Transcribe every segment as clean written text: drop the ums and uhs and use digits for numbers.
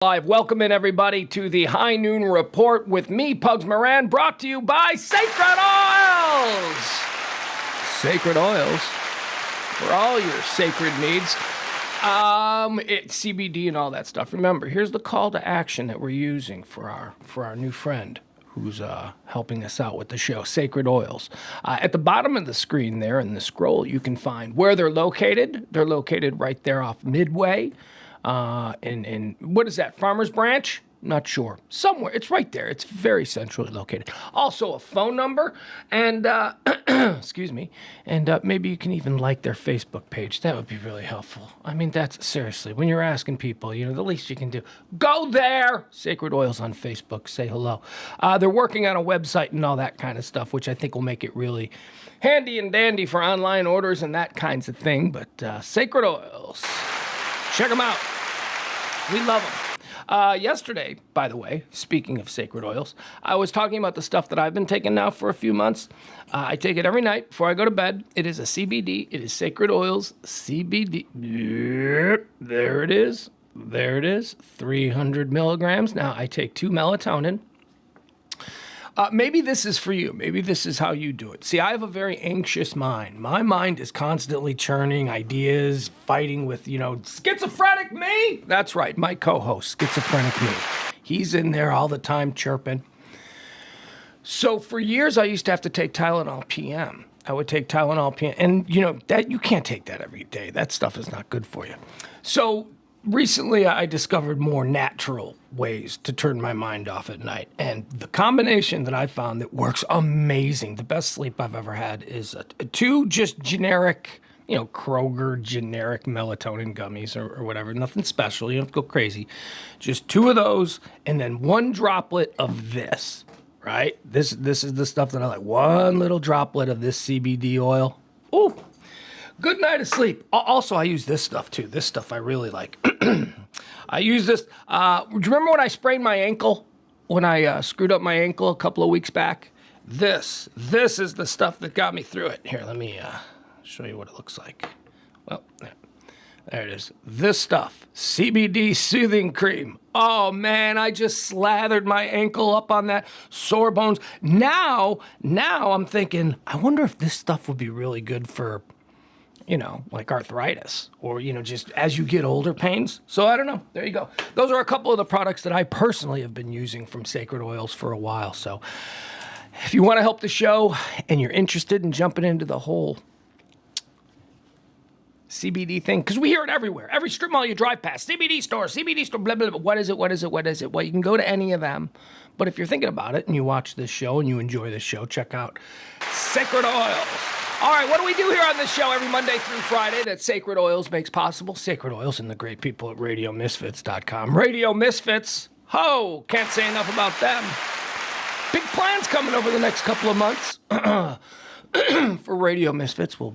Live. Welcome in, everybody, to the High Noon Report with me, Pugs Moran, brought to you by Sacred Oils. Sacred Oils for all your sacred needs. It's CBD and all that stuff. Remember, here's the call to action that we're using for our new friend who's helping us out with the show, Sacred Oils. At the bottom of the screen there in the scroll, you can find where they're located. They're located right there off Midway. In what is that, Farmers Branch? Not sure. Somewhere. It's right there. It's very centrally located. Also a phone number and, excuse me, and maybe you can even like their Facebook page. That would be really helpful. I mean, that's seriously, when you're asking people, the least you can do, go there. Sacred Oils on Facebook. Say hello. They're working on a website and all that kind of stuff, which I think will make it really handy and dandy for online orders and that kinds of thing. But Sacred Oils. Check them out. We love them. Yesterday, by the way, speaking of Sacred Oils, I was talking about the stuff that I've been taking now for a few months. I take it every night before I go to bed. It is a CBD. It is Sacred Oils CBD. There it is. There it is. 300 milligrams. Now, I take 2 melatonin. Maybe this is for you. Maybe this is how you do it. See, I have a very anxious mind. My mind is constantly churning ideas, fighting with, schizophrenic me. That's right, my co-host, schizophrenic me. He's in there all the time chirping. So for years, I used to have to take Tylenol PM. I would take Tylenol PM. And, that you can't take that every day. That stuff is not good for you. So recently, I discovered more natural ways to turn my mind off at night. And the combination that I found that works amazing, the best sleep I've ever had, is 2 just generic, Kroger generic melatonin gummies or whatever. Nothing special. You don't have to go crazy. Just 2 of those and then 1 droplet of this, right? This is the stuff that I like. 1 little droplet of this CBD oil. Ooh. Good night of sleep. Also, I use this stuff, too. This stuff I really like. I use this. Do you remember when I sprained my ankle? When I screwed up my ankle a couple of weeks back? This is the stuff that got me through it. Here, let me show you what it looks like. Well, there it is. This stuff, CBD Soothing Cream. Oh, man, I just slathered my ankle up on that sore bones. Now I'm thinking, I wonder if this stuff would be really good for, like arthritis or, just as you get older pains. So I don't know. There you go. Those are a couple of the products that I personally have been using from Sacred Oils for a while. So if you want to help the show and you're interested in jumping into the whole CBD thing, because we hear it everywhere. Every strip mall you drive past, CBD store, blah, blah, blah. What is it? Well, you can go to any of them. But if you're thinking about it and you watch this show and you enjoy this show, check out Sacred Oils. All right, what do we do here on this show every Monday through Friday that Sacred Oils makes possible? Sacred Oils and the great people at RadioMisfits.com. Radio Misfits, can't say enough about them. Big plans coming over the next couple of months for Radio Misfits. We'll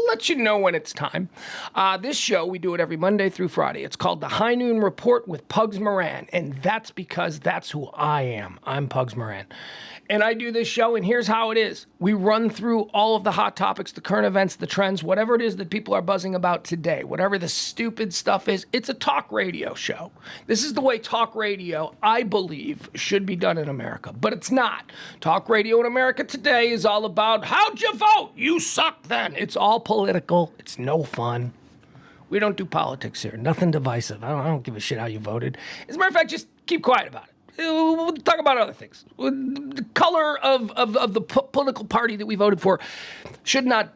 let you know when it's time. This show, we do it every Monday through Friday. It's called the High Noon Report with Pugs Moran, and that's because that's who I am. I'm Pugs Moran. And I do this show, and here's how it is. We run through all of the hot topics, the current events, the trends, whatever it is that people are buzzing about today, whatever the stupid stuff is. It's a talk radio show. This is the way talk radio, I believe, should be done in America. But it's not. Talk radio in America today is all about, how'd you vote? You suck then. It's all political. It's no fun. We don't do politics here. Nothing divisive. I don't give a shit how you voted. As a matter of fact, just keep quiet about it. We'll talk about other things. The color of the political party that we voted for should not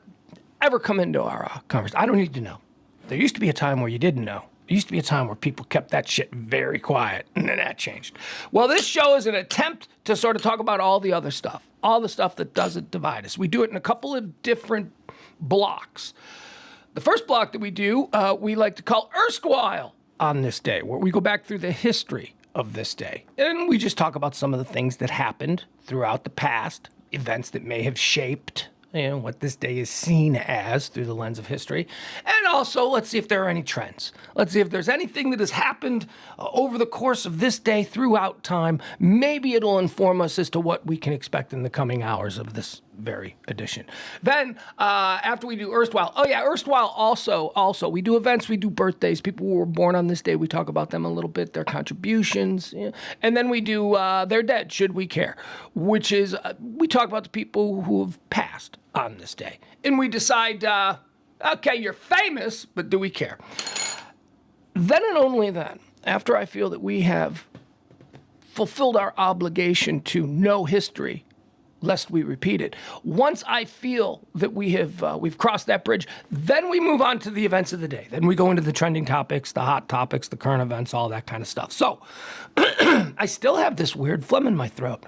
ever come into our conversation. I don't need to know. There used to be a time where you didn't know. There used to be a time where people kept that shit very quiet, and then that changed. Well, this show is an attempt to sort of talk about all the other stuff, all the stuff that doesn't divide us. We do it in a couple of different blocks. The first block that we do, we like to call Erstwhile on this day, where we go back through the history of this day. And we just talk about some of the things that happened throughout the past, events that may have shaped, what this day is seen as through the lens of history. And also, let's see if there are any trends. Let's see if there's anything that has happened over the course of this day throughout time. Maybe it'll inform us as to what we can expect in the coming hours of this very edition. Then after we do Erstwhile, Erstwhile also we do events, we do birthdays, people who were born on this day, we talk about them a little bit, their contributions, and then we do They're Dead, Should We Care, which is we talk about the people who have passed on this day, and we decide, okay, you're famous, but do we care? Then and only then, after I feel that we have fulfilled our obligation to know history, lest we repeat it. Once I feel that we've crossed that bridge, then we move on to the events of the day. Then we go into the trending topics, the hot topics, the current events, all that kind of stuff. So I still have this weird phlegm in my throat.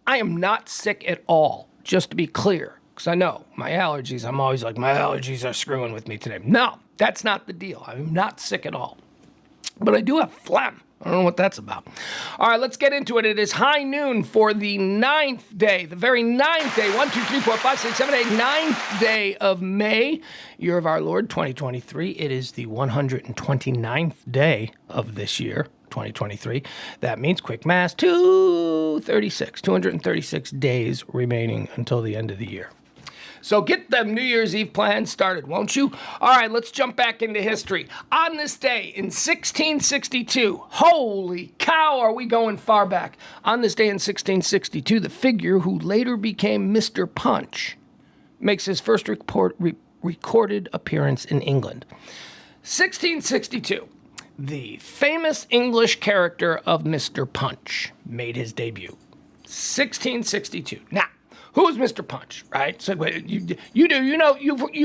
I am not sick at all, just to be clear, because I know my allergies, I'm always like, my allergies are screwing with me today. No, that's not the deal. I'm not sick at all. But I do have phlegm. I don't know what that's about. All right, let's get into it. It is high noon for the 9th day, the very 9th day, 1, 2, 3, 4, 5, 6, 7, 8, 9th day of May, year of our Lord, 2023. It is the 129th day of this year, 2023. That means, quick math, 236 days remaining until the end of the year. So get them New Year's Eve plans started, won't you? All right, let's jump back into history. On this day in 1662, holy cow, are we going far back? On this day in 1662, the figure who later became Mr. Punch makes his first recorded appearance in England. 1662, the famous English character of Mr. Punch made his debut. 1662. Now, who is Mr. Punch, right? So you've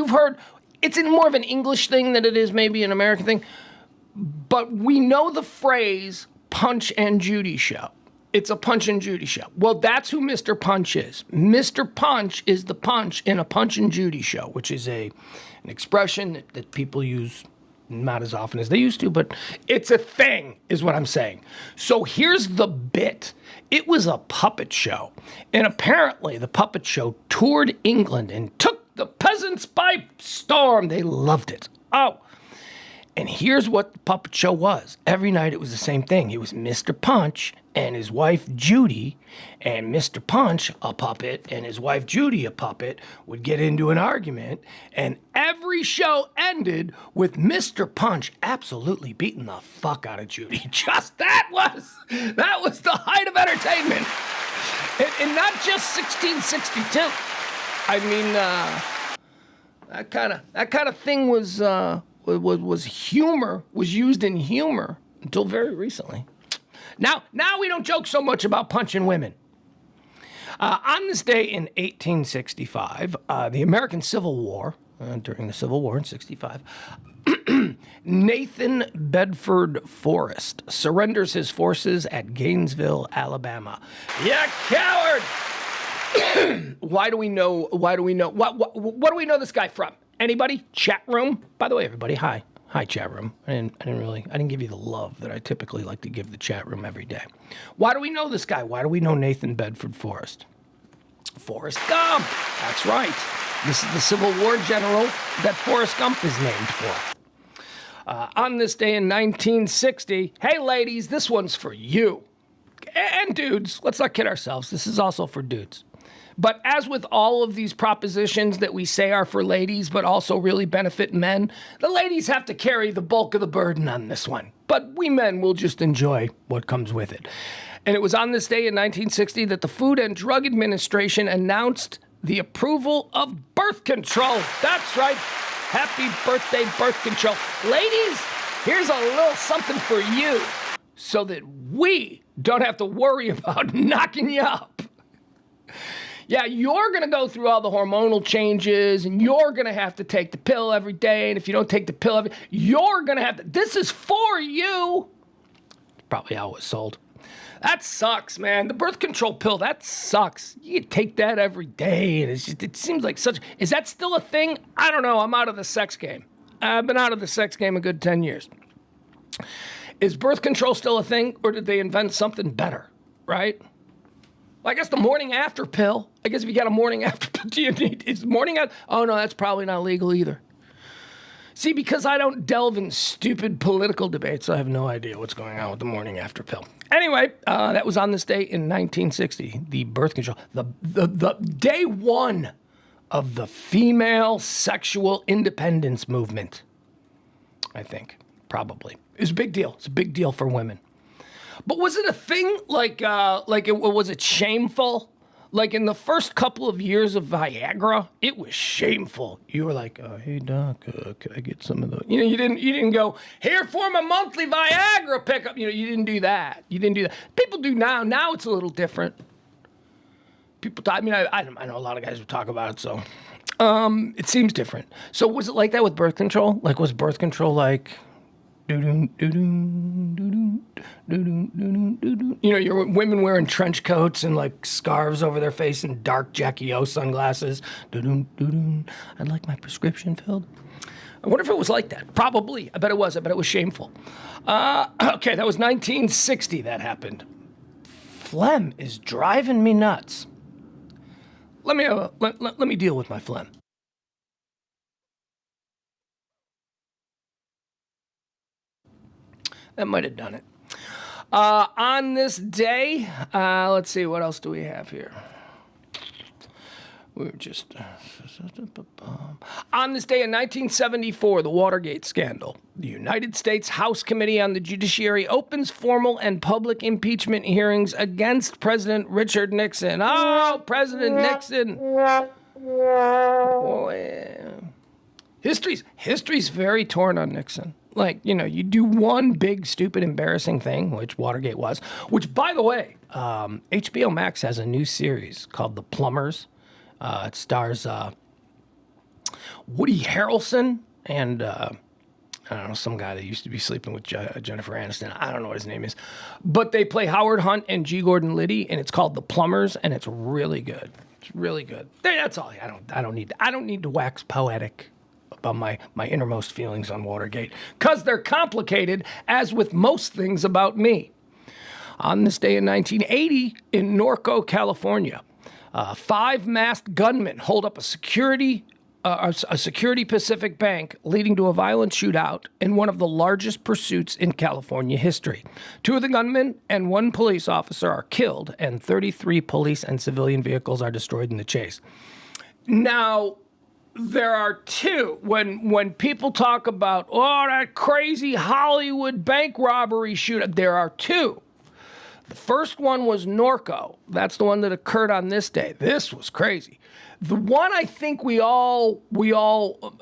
heard, it's in more of an English thing than it is maybe an American thing, but we know the phrase Punch and Judy show. It's a Punch and Judy show. Well, that's who Mr. Punch is. Mr. Punch is the Punch in a Punch and Judy show, which is an expression that people use not as often as they used to, but it's a thing, is what I'm saying. So here's the bit. It was a puppet show, and apparently the puppet show toured England and took the peasants by storm. They loved it. Oh, and here's what the puppet show was. Every night it was the same thing. It was Mr. Punch and his wife Judy, and Mr. Punch, a puppet, and his wife Judy, a puppet, would get into an argument, and every show ended with Mr. Punch absolutely beating the fuck out of Judy. Just that was the height of entertainment. And not just 1662. I mean, that kind of thing was humor, was used in humor until very recently. Now we don't joke so much about punching women. On this day in 1865, the American Civil War, during the Civil War in 65, Nathan Bedford Forrest surrenders his forces at Gainesville, Alabama. Yeah, coward! Why do we know? What do we know this guy from? Anybody? Chat room? By the way, everybody, hi. Hi, chat room. I didn't give you the love that I typically like to give the chat room every day. Why do we know this guy? Why do we know Nathan Bedford Forrest? Forrest Gump. That's right. This is the Civil War general that Forrest Gump is named for. On this day in 1960, hey ladies, this one's for you. And dudes, let's not kid ourselves. This is also for dudes. But as with all of these propositions that we say are for ladies, but also really benefit men, the ladies have to carry the bulk of the burden on this one. But we men will just enjoy what comes with it. And it was on this day in 1960 that the Food and Drug Administration announced the approval of birth control. That's right. Happy birthday, birth control. Ladies, here's a little something for you so that we don't have to worry about knocking you up. Yeah, you're going to go through all the hormonal changes, and you're going to have to take the pill every day, and if you don't take the pill, you're going to have to, this is for you. Probably how it was sold. That sucks, man. The birth control pill, that sucks. You take that every day, and it seems like such, is that still a thing? I don't know. I'm out of the sex game. I've been out of the sex game a good 10 years. Is birth control still a thing, or did they invent something better, right? Well, I guess the morning after pill. I guess if you got a morning after pill, do you need, is morning after? Oh, no, that's probably not legal either. See, because I don't delve in stupid political debates, I have no idea what's going on with the morning after pill. Anyway, that was on this day in 1960, the birth control, the day one of the female sexual independence movement, I think, probably. It was a big deal. It's a big deal for women. But was it a thing was it shameful? Like in the first couple of years of Viagra, it was shameful. You were like, "Hey doc, could I get some of those?" You didn't go here for my monthly Viagra pickup. You didn't do that. People do now. Now it's a little different. People talk. I know a lot of guys who talk about it, so it seems different. So was it like that with birth control? Like was birth control like? Your women wearing trench coats and like scarves over their face and dark Jackie O sunglasses. I'd like my prescription filled. I wonder if it was like that. Probably. I bet it was. I bet it was shameful. Okay, that was 1960 that happened. Phlegm is driving me nuts. Let me deal with my phlegm. That might have done it. On this day, let's see, what else do we have here? We were just... On this day in 1974, the Watergate scandal. The United States House Committee on the Judiciary opens formal and public impeachment hearings against President Richard Nixon. Oh, President Nixon. Oh, yeah. History's very torn on Nixon. Like, you do one big, stupid, embarrassing thing, which Watergate was, which, by the way, HBO Max has a new series called The Plumbers. It stars Woody Harrelson and, I don't know, some guy that used to be sleeping with Jennifer Aniston. I don't know what his name is. But they play Howard Hunt and G. Gordon Liddy, and it's called The Plumbers, and it's really good. It's really good. That's all. I don't need to wax poetic about my innermost feelings on Watergate, because they're complicated, as with most things about me. On this day in 1980, in Norco, California, 5 masked gunmen hold up a Security Pacific Bank, leading to a violent shootout in one of the largest pursuits in California history. 2 of the gunmen and 1 police officer are killed, and 33 police and civilian vehicles are destroyed in the chase. Now, there are 2. When people talk about, that crazy Hollywood bank robbery shootout, there are 2. The first one was Norco. That's the one that occurred on this day. This was crazy. The one I think we all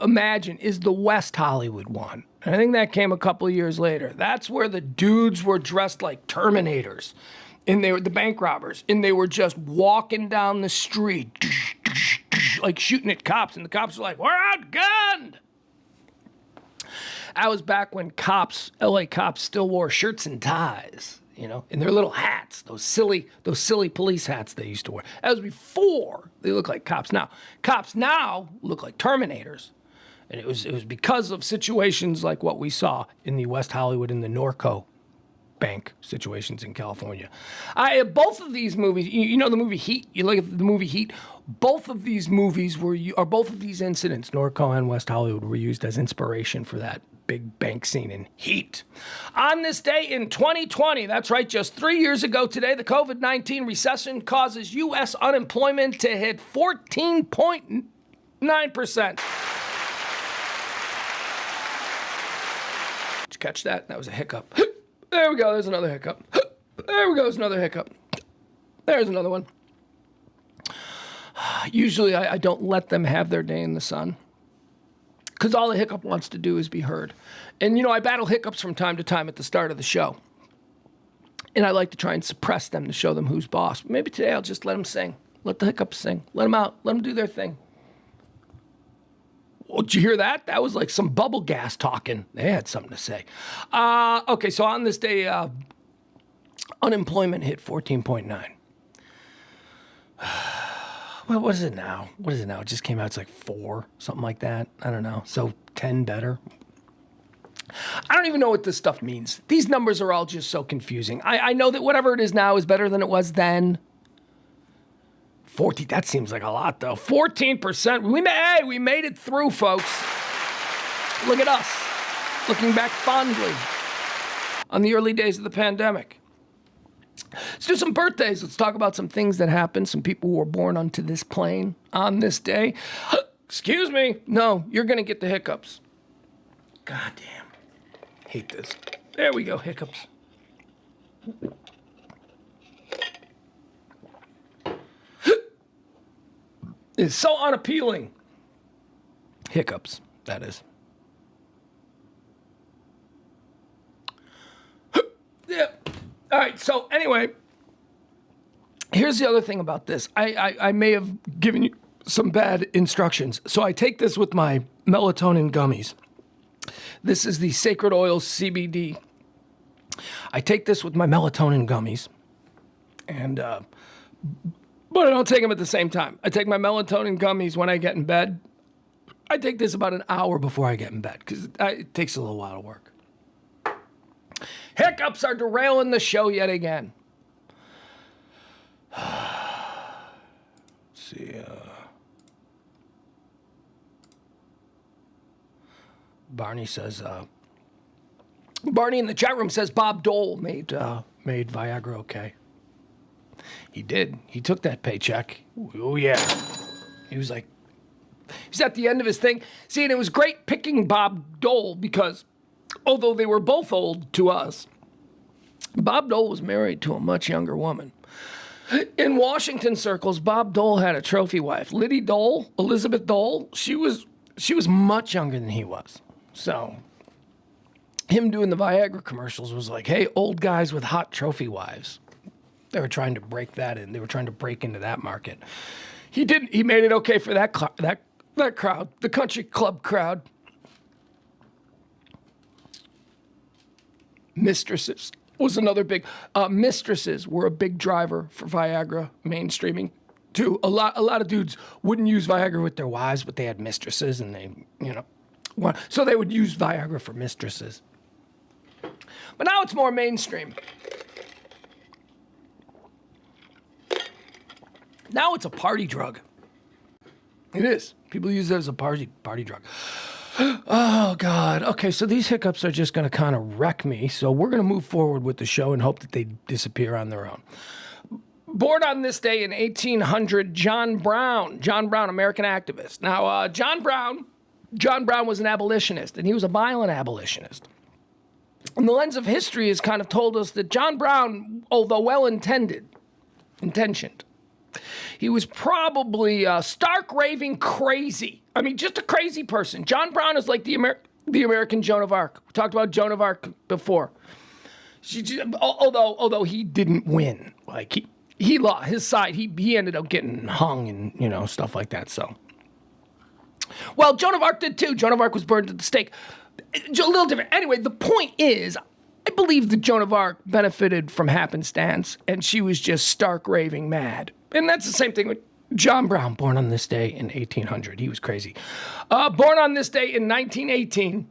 imagine is the West Hollywood one. And I think that came a couple of years later. That's where the dudes were dressed like Terminators. And they were the bank robbers. And they were just walking down the street, like shooting at cops, and the cops were like, "We're outgunned." I was back when LA cops still wore shirts and ties, and their little hats, those silly police hats they used to wear. That was before they look like cops now. Cops now look like Terminators. And it was because of situations like what we saw in the West Hollywood and the Norco bank situations in California. Both of these movies, the movie Heat, you look at the movie Heat, both of these movies both of these incidents, Norco and West Hollywood, were used as inspiration for that big bank scene in Heat. On this day in 2020, that's right, just 3 years ago today, the COVID-19 recession causes U.S. unemployment to hit 14.9%. Did you catch that? That was a hiccup. There we go. There's another hiccup. There we go. There's another hiccup. There's another one. Usually I don't let them have their day in the sun, because all the hiccup wants to do is be heard. And, I battle hiccups from time to time at the start of the show. And I like to try and suppress them to show them who's boss. Maybe today I'll just let them sing. Let the hiccups sing. Let them out. Let them do their thing. Well, did you hear that? That was like some bubble gas talking. They had something to say. Okay, so on this day, unemployment hit 14.9. Well, what is it now? It just came out. It's like 4, something like that. I don't know. So 10 better. I don't even know what this stuff means. These numbers are all just so confusing. I know that whatever it is now is better than it was then. 14, that seems like a lot, though. 14%. We made it through, folks. Look at us, looking back fondly on the early days of the pandemic. Let's do some birthdays. Let's talk about some things that happened, some people who were born onto this plane on this day. Excuse me. No, you're going to get the hiccups. God damn. Hate this. There we go, hiccups. It's so unappealing. Hiccups, that is. Yeah. All right, so anyway, here's the other thing about this. I may have given you some bad instructions. So I take this with my melatonin gummies. This is the Sacred Oils CBD. I take this with my melatonin gummies. And, but I don't take them at the same time. I take my melatonin gummies when I get in bed. I take this about an hour before I get in bed because it takes a little while to work. Hiccups are derailing the show yet again. Let's see. Barney says, Barney in the chat room says Bob Dole made Viagra okay. He did. He took that paycheck. Oh, yeah. He was like, he's at the end of his thing. See, and it was great picking Bob Dole because although they were both old to us, Bob Dole was married to a much younger woman. In Washington circles, Bob Dole had a trophy wife. Liddy Dole, Elizabeth Dole, she was much younger than he was. So him doing the Viagra commercials was like, hey, old guys with hot trophy wives. They were trying to break that in. They were trying to break into that market. He didn't. He made it okay for that crowd, the country club crowd. Mistresses was another big. Mistresses were a big driver for Viagra mainstreaming too. A lot of dudes wouldn't use Viagra with their wives, but they had mistresses, and they, so they would use Viagra for mistresses. But now it's more mainstream. Now it's a party drug. It is. People use it as a party drug. Oh, God. Okay, so these hiccups are just going to kind of wreck me. So we're going to move forward with the show and hope that they disappear on their own. Born on this day in 1800, John Brown, American activist. Now, John Brown was an abolitionist, and he was a violent abolitionist. And the lens of history has kind of told us that John Brown, although well-intentioned, he was probably stark raving crazy. I mean, just a crazy person. John Brown is like the American Joan of Arc. We talked about Joan of Arc before. Although he didn't win, like he lost his side. He ended up getting hung and stuff like that. So, well, Joan of Arc did too. Joan of Arc was burned at the stake. A little different. Anyway, the point is, I believe that Joan of Arc benefited from happenstance, and she was just stark raving mad. And that's the same thing with John Brown, born on this day in 1800. He was crazy. Born on this day in 1918,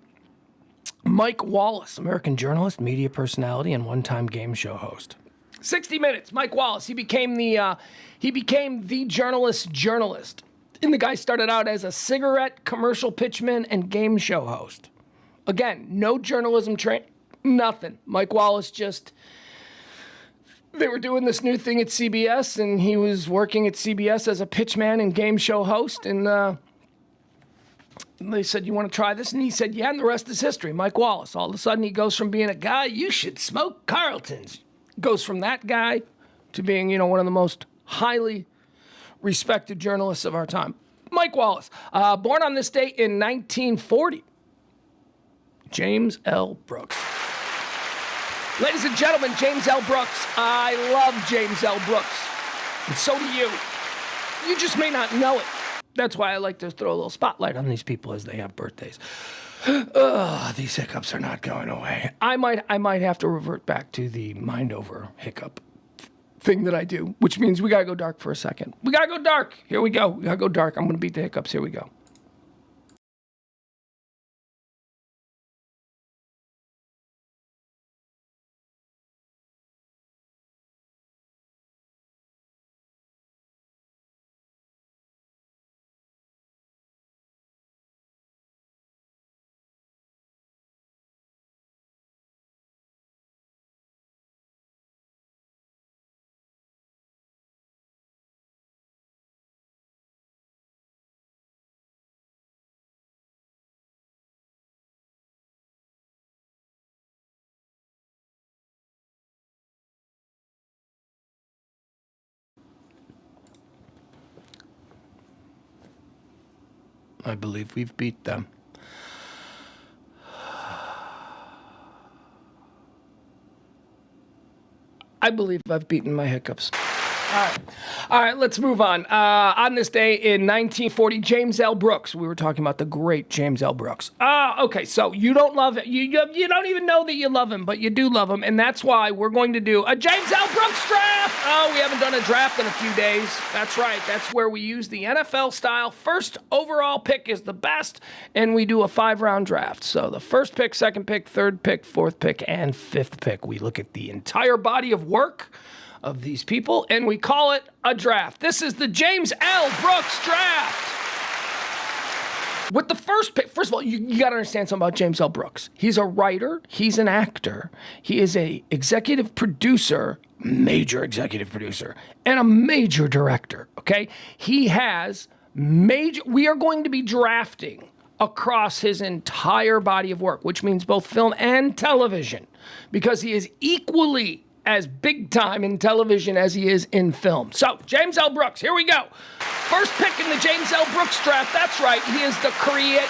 Mike Wallace, American journalist, media personality, and one-time game show host. 60 Minutes, Mike Wallace. He became the journalist. And the guy started out as a cigarette commercial pitchman and game show host. Again, no journalism training, nothing. Mike Wallace they were doing this new thing at CBS, and he was working at CBS as a pitchman and game show host, and they said, you want to try this? And he said, yeah, and the rest is history. Mike Wallace. All of a sudden, he goes from being a guy, you should smoke Carltons. Goes from that guy to being, one of the most highly respected journalists of our time. Mike Wallace, born on this date in 1940. James L. Brooks. Ladies and gentlemen, James L. Brooks. I love James L. Brooks. And so do you. You just may not know it. That's why I like to throw a little spotlight on these people as they have birthdays. These hiccups are not going away. I might have to revert back to the mind over hiccup thing that I do, which means we got to go dark for a second. We got to go dark. Here we go. We got to go dark. I'm going to beat the hiccups. Here we go. I believe we've beat them. I believe I've beaten my hiccups. All right, let's move on. On this day in 1940, James L. Brooks. We were talking about the great James L. Brooks. Okay, so you don't love it. You don't even know that you love him, but you do love him, and that's why we're going to do a James L. Brooks draft. Oh, we haven't done a draft in a few days. That's right. That's where we use the NFL style. First overall pick is the best, and we do a 5-round draft. So the first pick, second pick, third pick, fourth pick, and fifth pick. We look at the entire body of work of these people, and we call it a draft. This is the James L. Brooks draft. With the first pick, first of all, you got to understand something about James L. Brooks. He's a writer. He's an actor. He is a executive producer, major executive producer, and a major director, okay? He has we are going to be drafting across his entire body of work, which means both film and television, because he is equally as big time in television as he is in film. So, James L. Brooks, here we go. First pick in the James L. Brooks draft. That's right. He is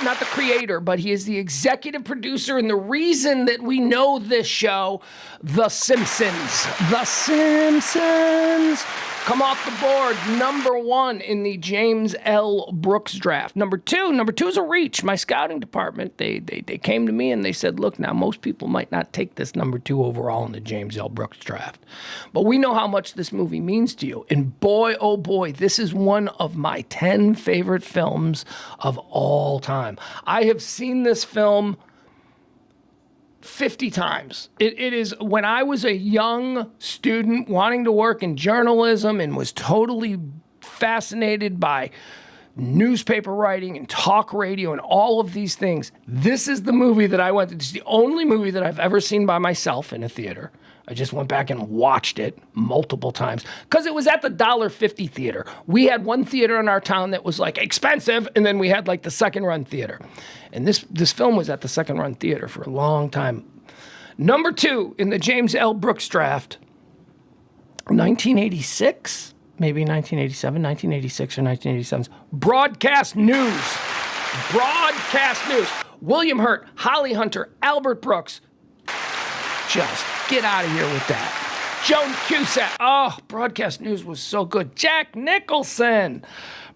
not the creator, but he is the executive producer, and the reason that we know this show, The Simpsons. The Simpsons come off the board. Number 1 in the James L. Brooks draft. Number two is a reach. My scouting department, they came to me and they said, look, now most people might not take this number 2 overall in the James L. Brooks draft, but we know how much this movie means to you. And boy, oh boy, this is one of my 10 favorite films of all time. I have seen this film 50 times. It is, when I was a young student wanting to work in journalism and was totally fascinated by newspaper writing and talk radio and all of these things, this is the movie that I went to. It's the only movie that I've ever seen by myself in a theater. I just went back and watched it multiple times because it was at the $1.50 theater. We had one theater in our town that was like expensive, and then we had like the second run theater. And this film was at the second run theater for a long time. Number 2 in the James L. Brooks draft, 1986, maybe 1987, 1986 or 1987, Broadcast News. Broadcast News. William Hurt, Holly Hunter, Albert Brooks. Just get out of here with that. Joan Cusack. Oh, Broadcast News was so good. Jack Nicholson.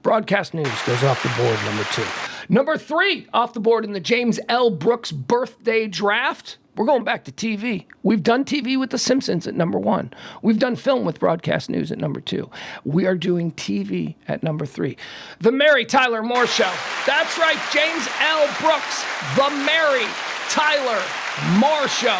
Broadcast News goes off the board, number 2. Number 3 off the board in the James L. Brooks birthday draft. We're going back to TV. We've done TV with The Simpsons at number 1. We've done film with Broadcast News at number 2. We are doing TV at number 3. The Mary Tyler Moore Show. That's right, James L. Brooks. The Mary Tyler Moore Show.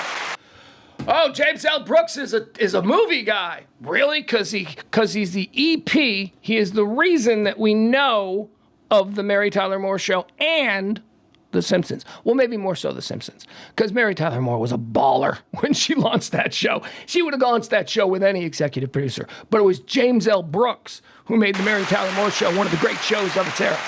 Oh, James L. Brooks is a movie guy. Really? Because he's the EP. He is the reason that we know of the Mary Tyler Moore Show and The Simpsons. Well, maybe more so The Simpsons. Because Mary Tyler Moore was a baller when she launched that show. She would have launched that show with any executive producer. But it was James L. Brooks who made the Mary Tyler Moore Show one of the great shows of its era.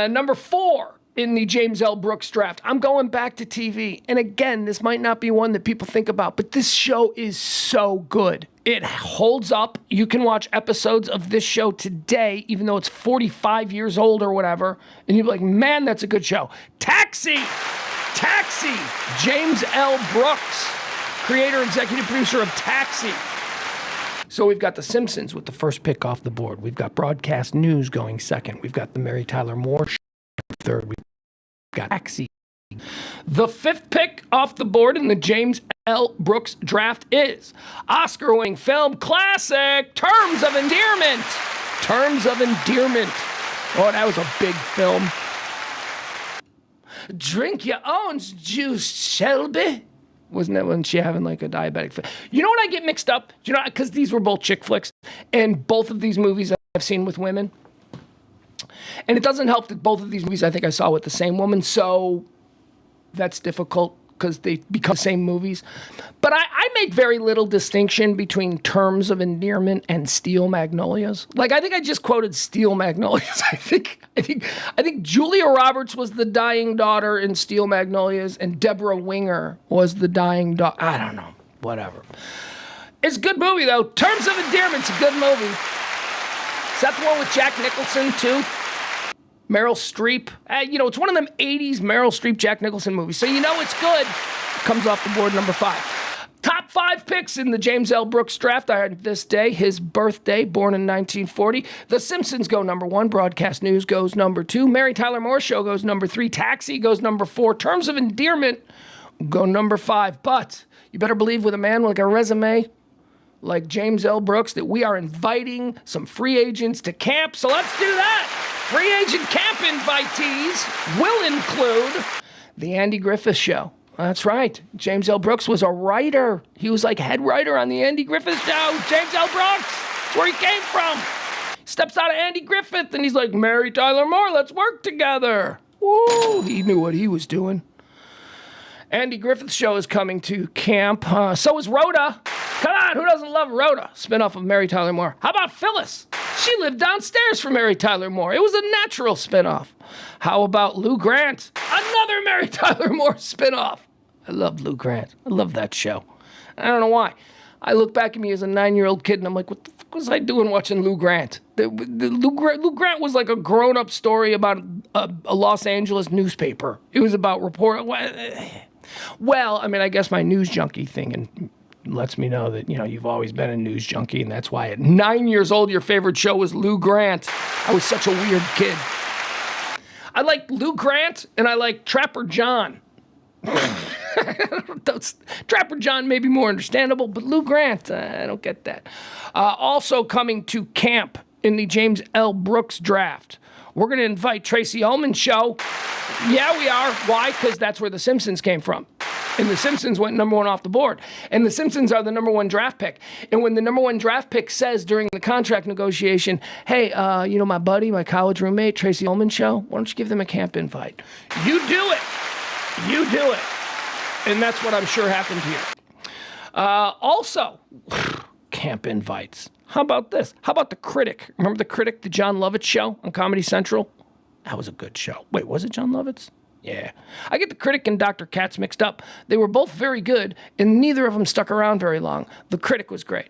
Number 4. In the James L. Brooks draft, I'm going back to TV. And again, this might not be one that people think about, but this show is so good. It holds up. You can watch episodes of this show today, even though it's 45 years old or whatever. And you'll be like, man, that's a good show. Taxi! Taxi! James L. Brooks, creator, executive producer of Taxi. So we've got The Simpsons with the first pick off the board. We've got Broadcast News going second. We've got the Mary Tyler Moore Show third. We've got Taxi. The 5th pick off the board in the James L. Brooks draft is Oscar-winning film classic, Terms of Endearment. Terms of Endearment. Oh, that was a big film. Drink your own juice, Shelby. Wasn't that when she having like a diabetic fit? You know what I get mixed up? Do you know, because these were both chick flicks, and both of these movies I've seen with women. And it doesn't help that both of these movies I think I saw with the same woman, so that's difficult because they become the same movies. But I make very little distinction between Terms of Endearment and Steel Magnolias. Like, I think I just quoted Steel Magnolias. I think Julia Roberts was the dying daughter in Steel Magnolias, and Deborah Winger was the dying daughter. I don't know. Whatever. It's a good movie, though. Terms of Endearment's a good movie. Is that the one with Jack Nicholson, too? Meryl Streep. It's one of them 80s Meryl Streep, Jack Nicholson movies. So you know it's good. Comes off the board number 5. Top 5 picks in the James L. Brooks draft. I had this day, his birthday, born in 1940. The Simpsons go number 1. Broadcast News goes number 2. Mary Tyler Moore Show goes number 3. Taxi goes number 4. Terms of Endearment go number 5. But you better believe with a man with like a resume like James L. Brooks that we are inviting some free agents to camp. So let's do that. Free agent camp invitees will include the Andy Griffith Show. That's right. James L. Brooks was a writer. He was like head writer on the Andy Griffith Show. James L. Brooks. That's where he came from. Steps out of Andy Griffith and he's like, Mary Tyler Moore, let's work together. Woo! He knew what he was doing. Andy Griffith's Show is coming to camp. So is Rhoda. Come on, who doesn't love Rhoda? Spinoff of Mary Tyler Moore. How about Phyllis? She lived downstairs from Mary Tyler Moore. It was a natural spinoff. How about Lou Grant? Another Mary Tyler Moore spinoff. I love Lou Grant. I love that show. I don't know why. I look back at me as a 9-year-old kid and I'm like, what the fuck was I doing watching Lou Grant? Lou Grant was like a grown-up story about a Los Angeles newspaper. It was about well, I mean, I guess my news junkie thing lets me know that, you've always been a news junkie, and that's why at 9 years old, your favorite show was Lou Grant. I was such a weird kid. I like Lou Grant, and I like Trapper John. Trapper John may be more understandable, but Lou Grant, I don't get that. Also coming to camp in the James L. Brooks draft, we're going to invite Tracy Ullman's show. Yeah, we are. Why? Because that's where The Simpsons came from. And The Simpsons went number 1 off the board. And The Simpsons are the number 1 draft pick. And when the number 1 draft pick says during the contract negotiation, hey, my buddy, my college roommate, Tracy Ullman show, why don't you give them a camp invite? You do it. You do it. And that's what I'm sure happened here. Also, camp invites. How about this? How about The Critic? Remember The Critic, the John Lovitz show on Comedy Central? That was a good show. Wait, was it John Lovitz? Yeah. I get The Critic and Dr. Katz mixed up. They were both very good, and neither of them stuck around very long. The Critic was great.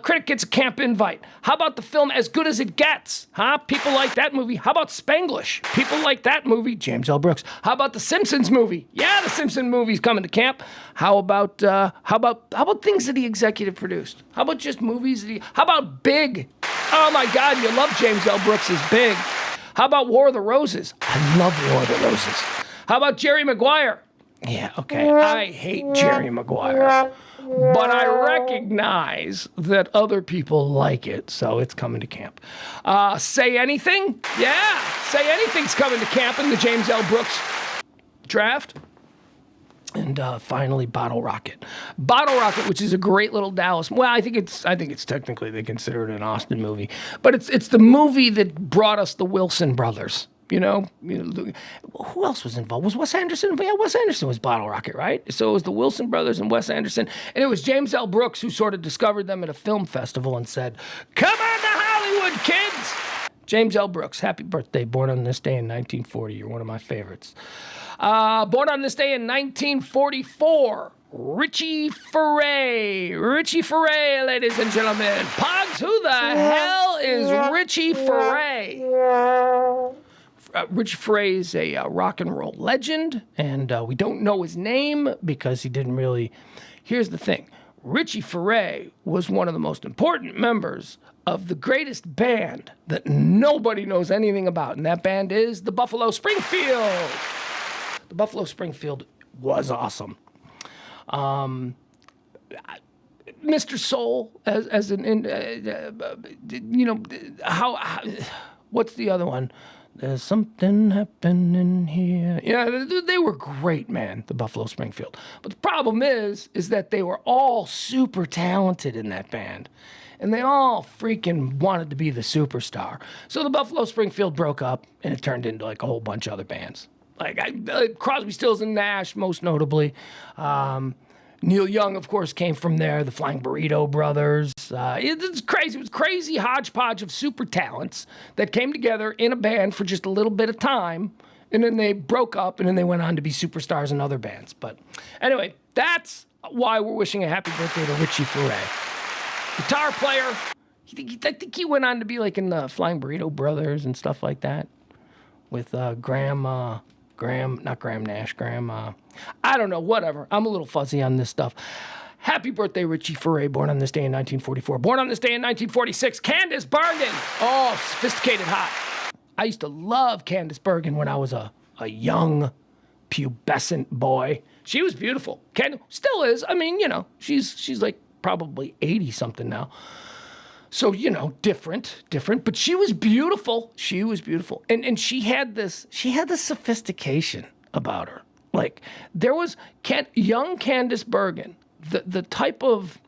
Critic gets a camp invite. How about the film As Good as It Gets? Huh? People like that movie. How about Spanglish? People like that movie. James L. Brooks. How about the Simpsons movie? Yeah, the Simpsons movie's coming to camp. How about things that he executive produced? How about just movies how about Big? Oh my God, you love James L. Brooks' Big. How about War of the Roses? I love War of the Roses. How about Jerry Maguire? Yeah, okay. I hate Jerry Maguire. But I recognize that other people like it, so it's coming to camp. Say Anything? Yeah, Say Anything's coming to camp in the James L. Brooks draft. And finally, Bottle Rocket. Bottle Rocket, which is a great little Dallas. Well, I think it's technically they consider it an Austin movie, but it's the movie that brought us the Wilson brothers. Who else was involved? Was Wes Anderson? Yeah, Wes Anderson was Bottle Rocket, right? So it was the Wilson brothers and Wes Anderson, and it was James L. Brooks who sort of discovered them at a film festival and said, "Come on to Hollywood, kids." James L. Brooks, happy birthday! Born on this day in 1940. You're one of my favorites. Born on this day in 1944, Richie Furay. Richie Furay, ladies and gentlemen. Pugs, who the hell is Richie Furay? Richie Furay is a rock and roll legend, and we don't know his name because he didn't really... Here's the thing. Richie Furay was one of the most important members of the greatest band that nobody knows anything about, and that band is the Buffalo Springfield. The Buffalo Springfield was awesome. Mr. Soul, what's the other one? There's something happening here. Yeah, they were great, man, the Buffalo Springfield. But the problem is that they were all super talented in that band. And they all freaking wanted to be the superstar. So the Buffalo Springfield broke up, and it turned into like a whole bunch of other bands. Like Crosby, Stills, and Nash, most notably. Neil Young, of course, came from there. The Flying Burrito Brothers. It's crazy. It was a crazy hodgepodge of super talents that came together in a band for just a little bit of time, and then they broke up, and then they went on to be superstars in other bands. But anyway, that's why we're wishing a happy birthday to Richie Furay. Guitar player. I think he went on to be like in the Flying Burrito Brothers and stuff like that. with not Graham Nash, I don't know, whatever. I'm a little fuzzy on this stuff. Happy birthday, Richie Furay, born on this day in 1944. Born on this day in 1946, Candice Bergen. Oh, sophisticated hot. I used to love Candice Bergen when I was a young, pubescent boy. She was beautiful. Still is. I mean, she's like probably 80-something now. So, different, but she was beautiful. She was beautiful. And she had this sophistication about her. Like, there was young Candice Bergen, the type of,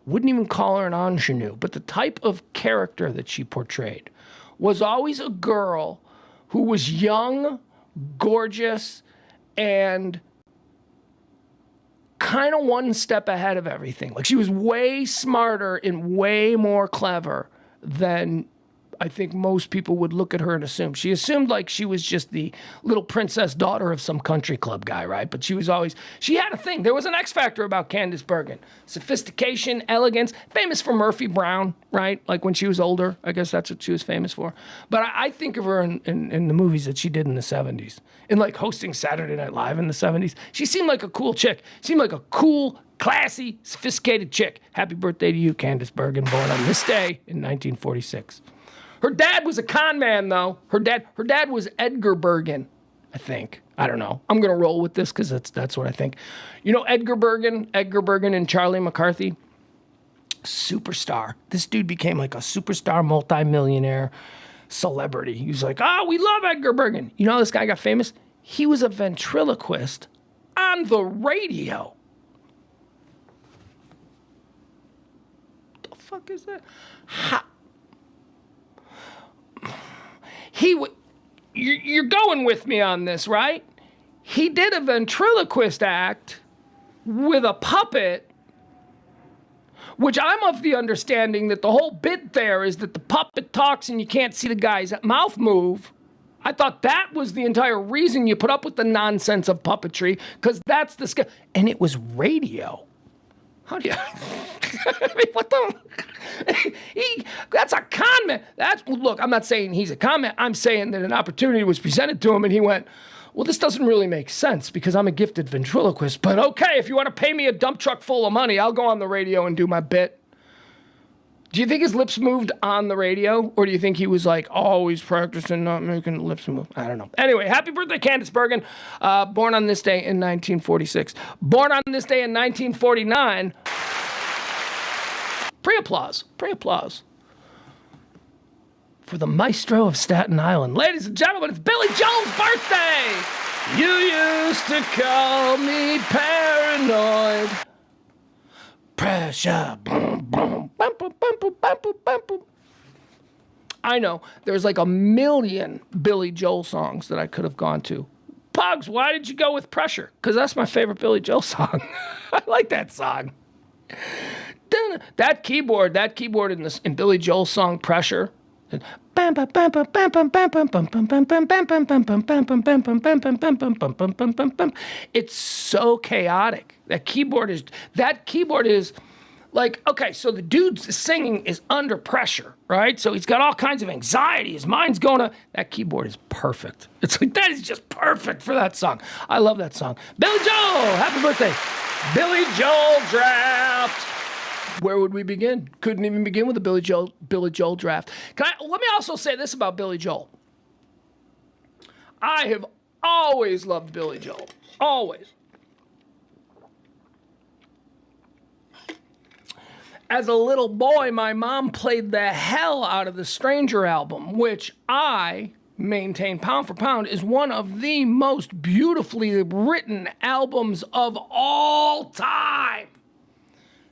wouldn't even call her an ingenue, but the type of character that she portrayed was always a girl who was young, gorgeous, and kind of one step ahead of everything. Like, she was way smarter and way more clever than I think most people would look at her and assume. She assumed like she was just the little princess daughter of some country club guy, right? But she had a thing. There was an X factor about Candice Bergen. Sophistication, elegance, famous for Murphy Brown, right? Like when she was older, I guess that's what she was famous for. But I think of her in the movies that she did in the 70s. And like hosting Saturday Night Live in the 70s. She seemed like a cool chick. Seemed like a cool, classy, sophisticated chick. Happy birthday to you, Candice Bergen, born on this day in 1946. Her dad was a con man, though. Her dad was Edgar Bergen, I think. I don't know. I'm going to roll with this because that's what I think. Edgar Bergen and Charlie McCarthy, superstar. This dude became like a superstar multimillionaire celebrity. He was like, we love Edgar Bergen. You know how this guy got famous? He was a ventriloquist on the radio. What the fuck is that? You're going with me on this, right? He did a ventriloquist act with a puppet, which I'm of the understanding that the whole bit there is that the puppet talks and you can't see the guy's mouth move. I thought that was the entire reason you put up with the nonsense of puppetry, because that's the skill. And it was radio. How do you... I mean, what the... That's a con man. Look, I'm not saying he's a con man. I'm saying that an opportunity was presented to him and he went, well, this doesn't really make sense because I'm a gifted ventriloquist. But okay, if you want to pay me a dump truck full of money, I'll go on the radio and do my bit. Do you think his lips moved on the radio? Or do you think he was like always practicing not making lips move? I don't know. Anyway, happy birthday, Candice Bergen. Born on this day in 1946. Born on this day in 1949. Pre-applause for the maestro of Staten Island. Ladies and gentlemen, it's Billy Joel's birthday. You used to call me paranoid. Pressure. Boom, boom, bum, boom, bum, boom, bum, boom, bum, boom. I know, there's like a million Billy Joel songs that I could have gone to. Pugs, why did you go with Pressure? Because that's my favorite Billy Joel song. I like that song. That keyboard in Billy Joel's song Pressure. It's so chaotic. That keyboard is like, okay, so the dude's singing is under pressure, right? So he's got all kinds of anxiety. His mind's going to... That keyboard is perfect. It's like, that is just perfect for that song. I love that song. Billy Joel, happy birthday. Billy Joel draft. Where would we begin? Couldn't even begin with a Billy Joel draft. Let me also say this about Billy Joel. I have always loved Billy Joel. Always. As a little boy, my mom played the hell out of the Stranger album, which I maintain pound for pound is one of the most beautifully written albums of all time.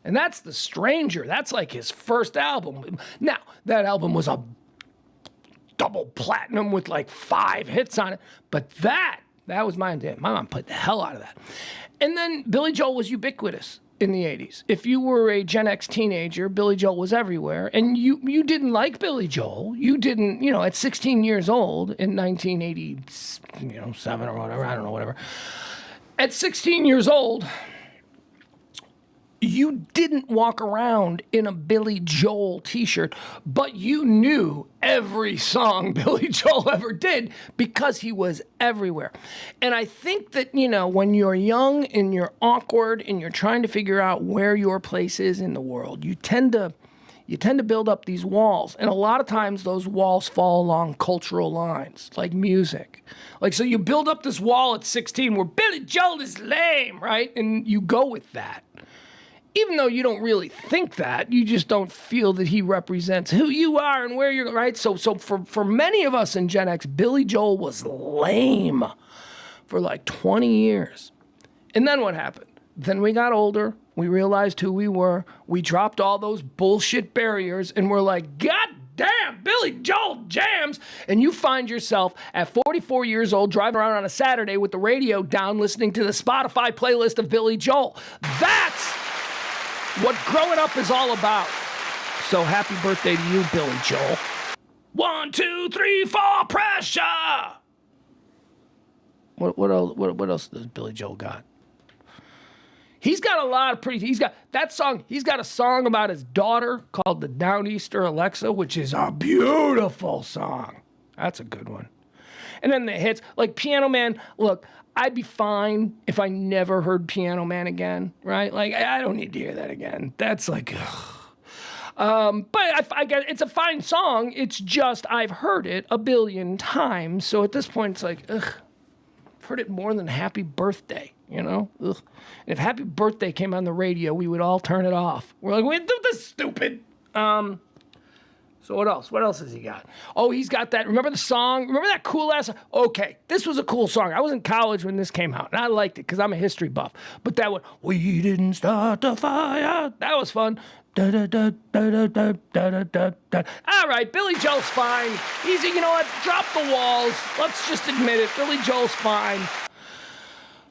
And that's The Stranger. That's like his first album. Now, that album was a double platinum with like 5 hits on it. But that was my mom played the hell out of that. And then Billy Joel was ubiquitous in the 80s. If you were a Gen X teenager, Billy Joel was everywhere. And you didn't like Billy Joel. You didn't, at 16 years old in 1987 or whatever, I don't know, whatever. At 16 years old... you didn't walk around in a Billy Joel t-shirt, but you knew every song Billy Joel ever did because he was everywhere. And I think that, when you're young and you're awkward and you're trying to figure out where your place is in the world, you tend to build up these walls. And a lot of times those walls fall along cultural lines, like music. So you build up this wall at 16 where Billy Joel is lame, right? And you go with that. Even though you don't really think that, you just don't feel that he represents who you are and where you're, right? So for many of us in Gen X, Billy Joel was lame for like 20 years. And then what happened? Then we got older. We realized who we were. We dropped all those bullshit barriers and we're like, God damn, Billy Joel jams. And you find yourself at 44 years old driving around on a Saturday with the radio down listening to the Spotify playlist of Billy Joel. That's what growing up is all about. So happy birthday to you, Billy Joel. 1, 2, 3, 4, pressure. What else does Billy Joel got? He's got a lot of he's got a song about his daughter called the Downeaster Alexa, which is a beautiful song. That's a good one. And then the hits, like Piano Man, look, I'd be fine if I never heard Piano Man again, right? Like, I don't need to hear that again. That's like, but I get it's a fine song. It's just I've heard it a billion times. So at this point, it's like, I've heard it more than Happy Birthday, Ugh. And if Happy Birthday came on the radio, we would all turn it off. We're like, wait, this is stupid. So what else? What else has he got? Oh, he's got that. Remember the song? Remember that cool ass? Okay, this was a cool song. I was in college when this came out, and I liked it because I'm a history buff. But that one, we didn't start the fire. That was fun. Da, da, da, da, da, da, da, da, da. All right, Billy Joel's fine. He's, you know what? Drop the walls. Let's just admit it. Billy Joel's fine.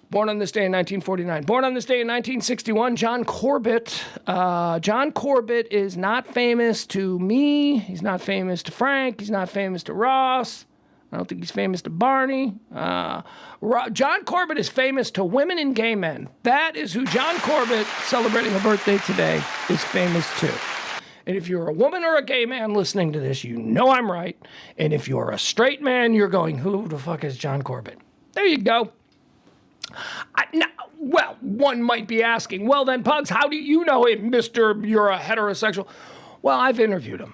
Born on this day in 1949. Born on this day in 1961, John Corbett. John Corbett is not famous to me. He's not famous to Frank. He's not famous to Ross. I don't think he's famous to Barney. John Corbett is famous to women and gay men. That is who John Corbett, celebrating a birthday today, is famous to. And if you're a woman or a gay man listening to this, you know I'm right. And if you're a straight man, you're going, who the fuck is John Corbett? There you go. Well, one might be asking, well then, Pugs, how do you know him, Mr. You're a heterosexual? Well, I've interviewed him.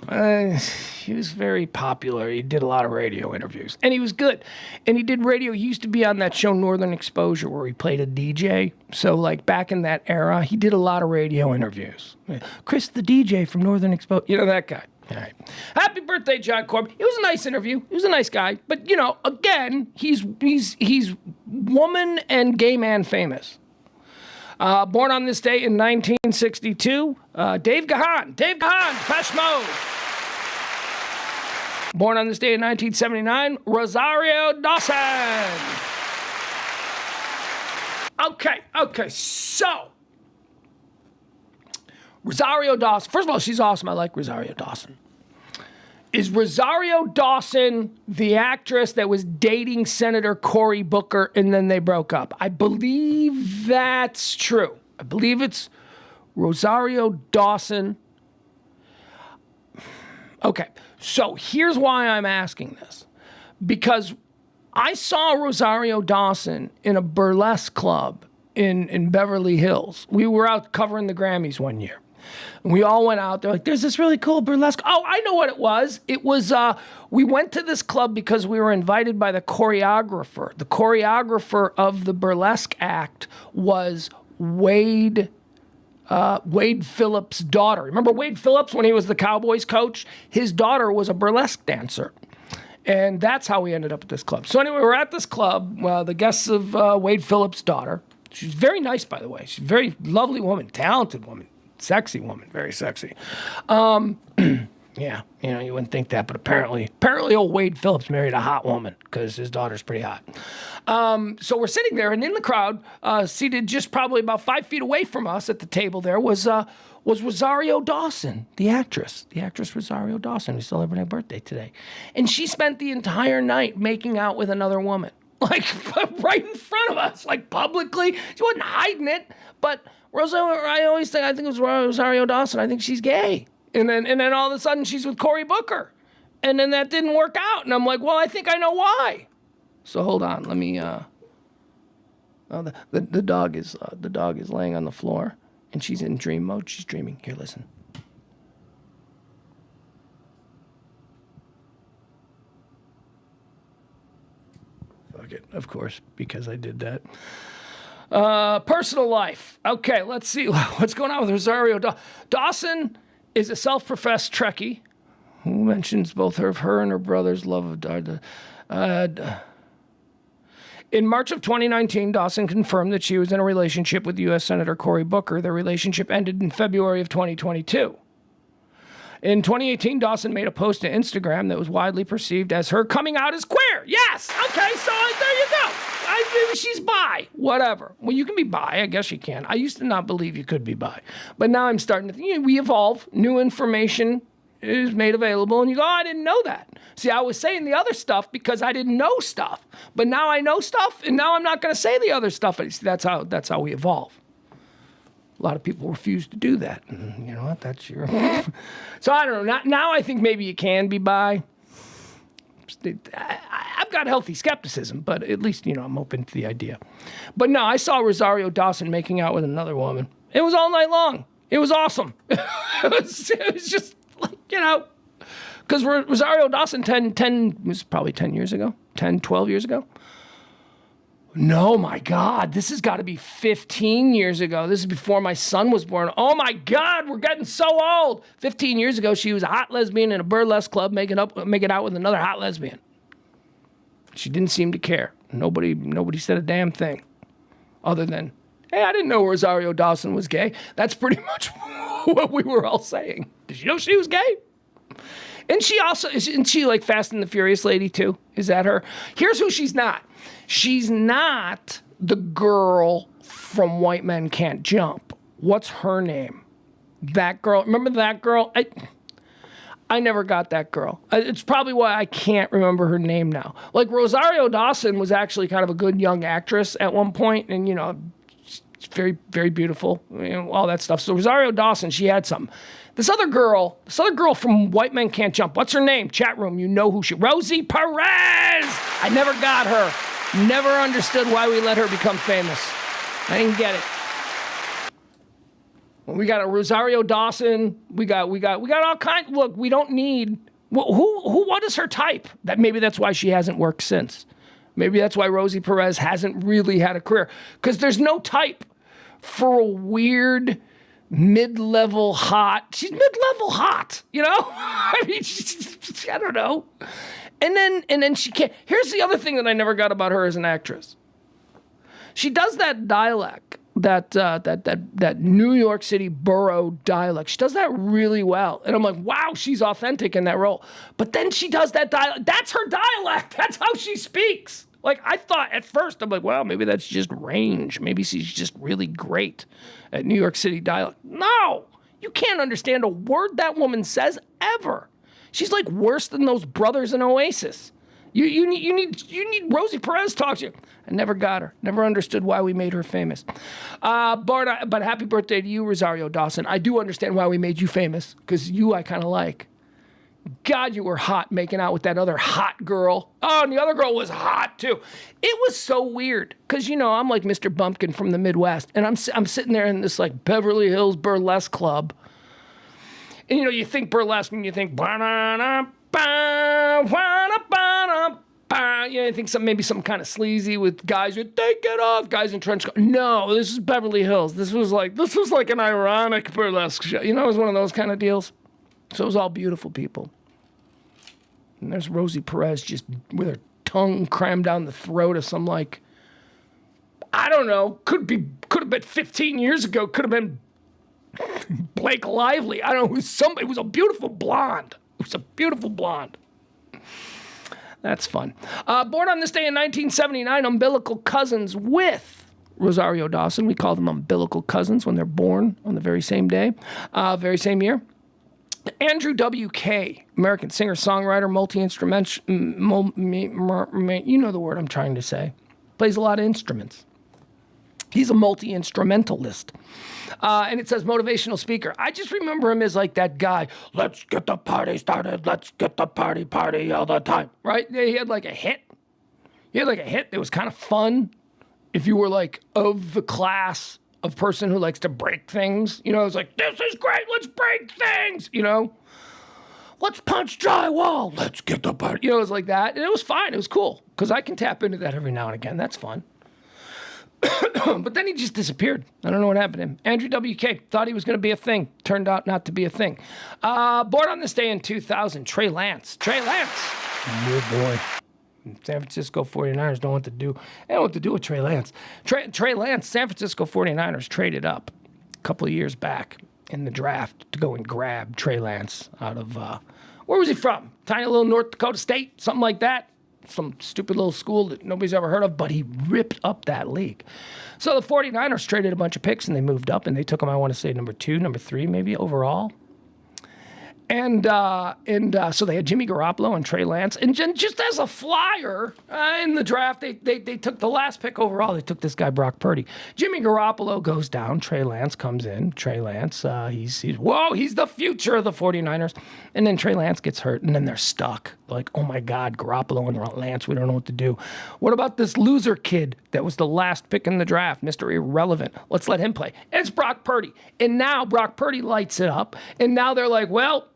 He was very popular. He did a lot of radio interviews. And he was good. And he did radio. He used to be on that show Northern Exposure where he played a DJ. So, like, back in that era, he did a lot of radio interviews. Chris, the DJ from Northern Exposure. You know, that guy. All right. Happy birthday, John Corbett. It was a nice interview. He was a nice guy. But, again, he's woman and gay man famous. Born on this day in 1962, Dave Gahan. Dave Gahan, Depeche Mode. Born on this day in 1979, Rosario Dawson. Okay, so Rosario Dawson. First of all, she's awesome. I like Rosario Dawson. Is Rosario Dawson the actress that was dating Senator Cory Booker and then they broke up? I believe that's true. I believe it's Rosario Dawson. Okay, so here's why I'm asking this. Because I saw Rosario Dawson in a burlesque club in Beverly Hills. We were out covering the Grammys one year. And we all went out there like, there's this really cool burlesque. Oh, I know what it was. It was, we went to this club because we were invited by the choreographer. The choreographer of the burlesque act was Wade Phillips' daughter. Remember Wade Phillips when he was the Cowboys coach? His daughter was a burlesque dancer. And that's how we ended up at this club. So anyway, we're at this club, the guests of Wade Phillips' daughter. She's very nice, by the way. She's a very lovely woman, talented woman. Sexy woman, very sexy. Yeah, you wouldn't think that, but apparently old Wade Phillips married a hot woman because his daughter's pretty hot. So we're sitting there, and in the crowd, seated just probably about 5 feet away from us at the table there was Rosario Dawson, the actress Rosario Dawson, who's celebrating her birthday today. And she spent the entire night making out with another woman. like right in front of us, like publicly. She wasn't hiding it, but I think it was Rosario Dawson. I think she's gay, and then all of a sudden she's with Cory Booker, and then that didn't work out, and I'm like, well, I think I know why. So hold on, let me. The dog is laying on the floor, and she's in dream mode. She's dreaming. Here, listen. Fuck it, of course, because I did that. Personal life. Okay, let's see what's going on with Rosario Dawson is a self-professed Trekkie who mentions both her and her brother's love of in March of 2019, Dawson confirmed that she was in a relationship with U.S. Senator Cory Booker. Their relationship ended in February of 2022. In 2018, Dawson made a post to Instagram that was widely perceived as her coming out as queer. Yes! Okay, so there you go. Maybe she's bi. Whatever. Well, you can be bi. I guess you can. I used to not believe you could be bi. But now I'm starting to think, we evolve. New information is made available, and you go, oh, I didn't know that. See, I was saying the other stuff because I didn't know stuff. But now I know stuff, and now I'm not going to say the other stuff. See, that's how we evolve. A lot of people refuse to do that. And you know what? That's your... So I don't know. Now I think maybe you can be bi. I've got healthy skepticism, but at least, I'm open to the idea. But no, I saw Rosario Dawson making out with another woman. It was all night long. It was awesome. it was just like, because Rosario Dawson was probably 10 years ago, 10, 12 years ago. No, my God, this has got to be 15 years ago. This is before my son was born. Oh, my God, we're getting so old. 15 years ago, she was a hot lesbian in a burlesque club making out with another hot lesbian. She didn't seem to care. Nobody said a damn thing other than, hey, I didn't know Rosario Dawson was gay. That's pretty much what we were all saying. Did you know she was gay? And isn't she like Fast and the Furious lady too? Is that her? Here's who she's not. She's not the girl from White Men Can't Jump. What's her name? That girl. Remember that girl? I never got that girl. It's probably why I can't remember her name now. Like Rosario Dawson was actually kind of a good young actress at one point, and very, very beautiful, all that stuff. So Rosario Dawson, she had something. This other girl from White Men Can't Jump. What's her name? Chat room, you know who she... Rosie Perez! I never got her. Never understood why we let her become famous. I didn't get it. Well, we got a Rosario Dawson. We got all kinds. Look, we don't need... What is her type? Maybe that's why she hasn't worked since. Maybe that's why Rosie Perez hasn't really had a career. Because there's no type for a weird... mid-level hot. She's mid-level hot, I mean, I don't know. And then she can't. Here's the other thing that I never got about her as an actress. She does that dialect, that New York City borough dialect. She does that really well. And I'm like, wow, she's authentic in that role. But then she does that dialect. That's her dialect. That's how she speaks. Like, I thought at first, I'm like, well, maybe that's just range. Maybe she's just really great at New York City dialect. No, you can't understand a word that woman says ever. She's like worse than those brothers in Oasis. You need Rosie Perez to talk to you. I never got her. Never understood why we made her famous. But happy birthday to you, Rosario Dawson. I do understand why we made you famous, because you I kind of like. God, you were hot making out with that other hot girl. Oh, and the other girl was hot too. It was so weird because, I'm like Mr. Bumpkin from the Midwest, and I'm sitting there in this like Beverly Hills burlesque club. And, you think burlesque and you think, you think maybe some kind of sleazy with guys who take it off, guys in trench coats. No, this is Beverly Hills. This was like an ironic burlesque show. It was one of those kind of deals. So it was all beautiful people. And there's Rosie Perez just with her tongue crammed down the throat of some I don't know, could have been 15 years ago, could have been Blake Lively. I don't know, it was a beautiful blonde. It was a beautiful blonde. That's fun. Born on this day in 1979, umbilical cousins with Rosario Dawson. We call them umbilical cousins when they're born on the very same day, very same year. Andrew W.K., American singer, songwriter, multi-instrumental, you know the word I'm trying to say. Plays a lot of instruments. He's a multi-instrumentalist. And it says motivational speaker. I just remember him as like that guy, let's get the party started, let's get the party all the time, right? He had like a hit. He had like a hit that was kind of fun. If you were like of the class of person who likes to break things, you know, it's like, this is great, let's break things, you know? Let's punch drywall, let's get the party. You know, it was like that. And it was fine, it was cool. Because I can tap into that every now and again, that's fun. But then he just disappeared. I don't know what happened to him. Andrew W.K. thought he was going to be a thing. Turned out not to be a thing. Born on this day in 2000, Trey Lance. Trey Lance. Oh, boy. San Francisco 49ers don't know what to do. They don't know what to do with Trey Lance. Trey Lance, San Francisco 49ers traded up a couple of years back in the draft to go and grab Trey Lance out of, where was he from? Tiny little North Dakota State, something like that. Some stupid little school that nobody's ever heard of, but he ripped up that league. So the 49ers traded a bunch of picks and they moved up and they took him, I want to say, number 2, number 3, maybe overall. And so they had Jimmy Garoppolo and Trey Lance. And just as a flyer in the draft, they took the last pick overall. They took this guy, Brock Purdy. Jimmy Garoppolo goes down. Trey Lance comes in. Trey Lance, he's the future of the 49ers. And then Trey Lance gets hurt, and then they're stuck. Like, oh, my God, Garoppolo and Lance, we don't know what to do. What about this loser kid that was the last pick in the draft, Mr. Irrelevant? Let's let him play. And it's Brock Purdy. And now Brock Purdy lights it up. And now they're like, well,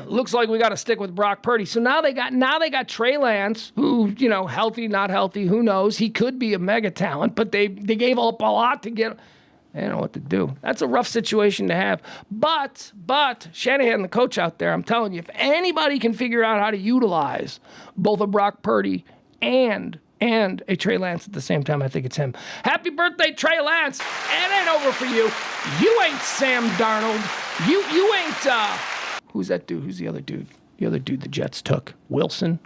looks like we got to stick with Brock Purdy. So now they got Trey Lance, who, you know, healthy, not healthy, who knows? He could be a mega talent, but they gave up a lot to get him. They don't know what to do. That's a rough situation to have. But Shanahan, the coach out there, I'm telling you, if anybody can figure out how to utilize both a Brock Purdy and a Trey Lance at the same time, I think it's him. Happy birthday, Trey Lance. It ain't over for you. You ain't Sam Darnold. You ain't... Who's that dude? Who's the other dude? The other dude the Jets took. Wilson?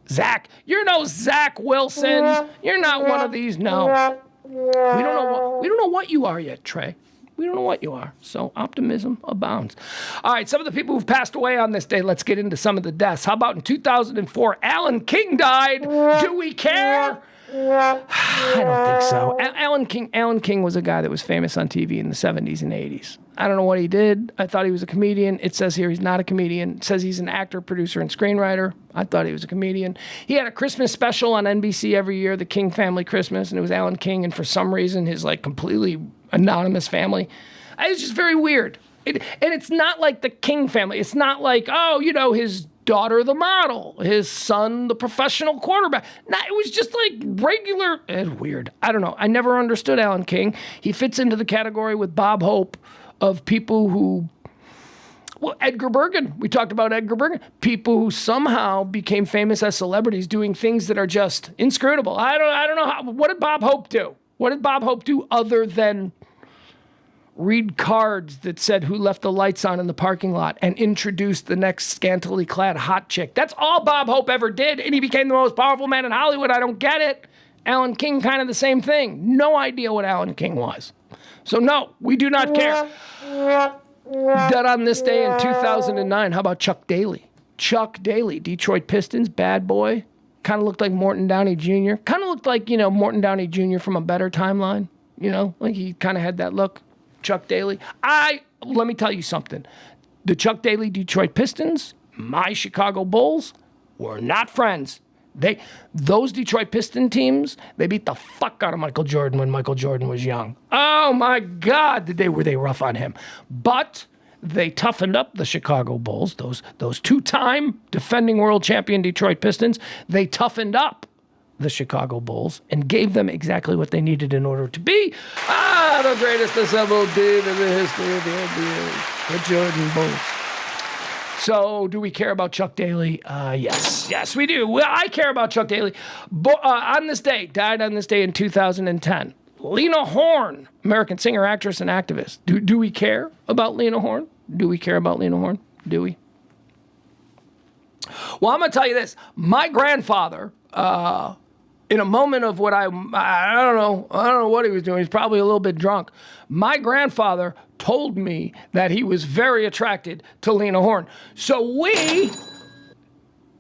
Zach. You're no Zach Wilson. You're not one of these. No. We don't know what you are yet, Trey. We don't know what you are. So optimism abounds. All right, some of the people who've passed away on this day, let's get into some of the deaths. How about in 2004, Alan King died? Do we care? I don't think so. Alan King was a guy that was famous on TV in the 70s and 80s. I don't know what he did. I thought he was a comedian. It says here he's not a comedian. It says he's an actor, producer, and screenwriter. I thought he was a comedian. He had a Christmas special on NBC every year, the King Family Christmas, and it was Alan King, and for some reason, his like completely anonymous family. It was just very weird. And it's not like the King family. It's not like, oh, you know, his daughter the model, his son the professional quarterback. No, it was just like regular and weird. I don't know. I never understood Alan King. He fits into the category with Bob Hope of people who, well, Edgar Bergen. We talked about Edgar Bergen. People who somehow became famous as celebrities doing things that are just inscrutable. I don't know how. What did Bob Hope do? What did Bob Hope do other than read cards that said who left the lights on in the parking lot and introduce the next scantily clad hot chick? That's all Bob Hope ever did, and he became the most powerful man in Hollywood. I don't get it. Alan King, kind of the same thing. No idea what Alan King was. So no, we do not care. Dead on this day in 2009, how about Chuck Daly? Chuck Daly, Detroit Pistons, bad boy. Kind of looked like Morton Downey Jr. Kind of looked like, you know, Morton Downey Jr. from a better timeline. You know, like he kind of had that look. Chuck Daly. Let me tell you something. The Chuck Daly Detroit Pistons, my Chicago Bulls, were not friends. Those Detroit Piston teams, they beat the fuck out of Michael Jordan when Michael Jordan was young. Oh my God, were they rough on him. But they toughened up the Chicago Bulls, those two-time defending world champion Detroit Pistons. They toughened up the Chicago Bulls and gave them exactly what they needed in order to be the greatest assembled team in the history of the NBA, the Jordan Bulls. So, do we care about Chuck Daly? Yes, we do. Well, I care about Chuck Daly. On this day, died on this day in 2010. Lena Horne, American singer, actress, and activist. Do we care about Lena Horne? Do we care about Lena Horne? Do we? Well, I'm going to tell you this. My grandfather in a moment of what I don't know what he was doing. He's probably a little bit drunk. My grandfather told me that he was very attracted to Lena Horne. So we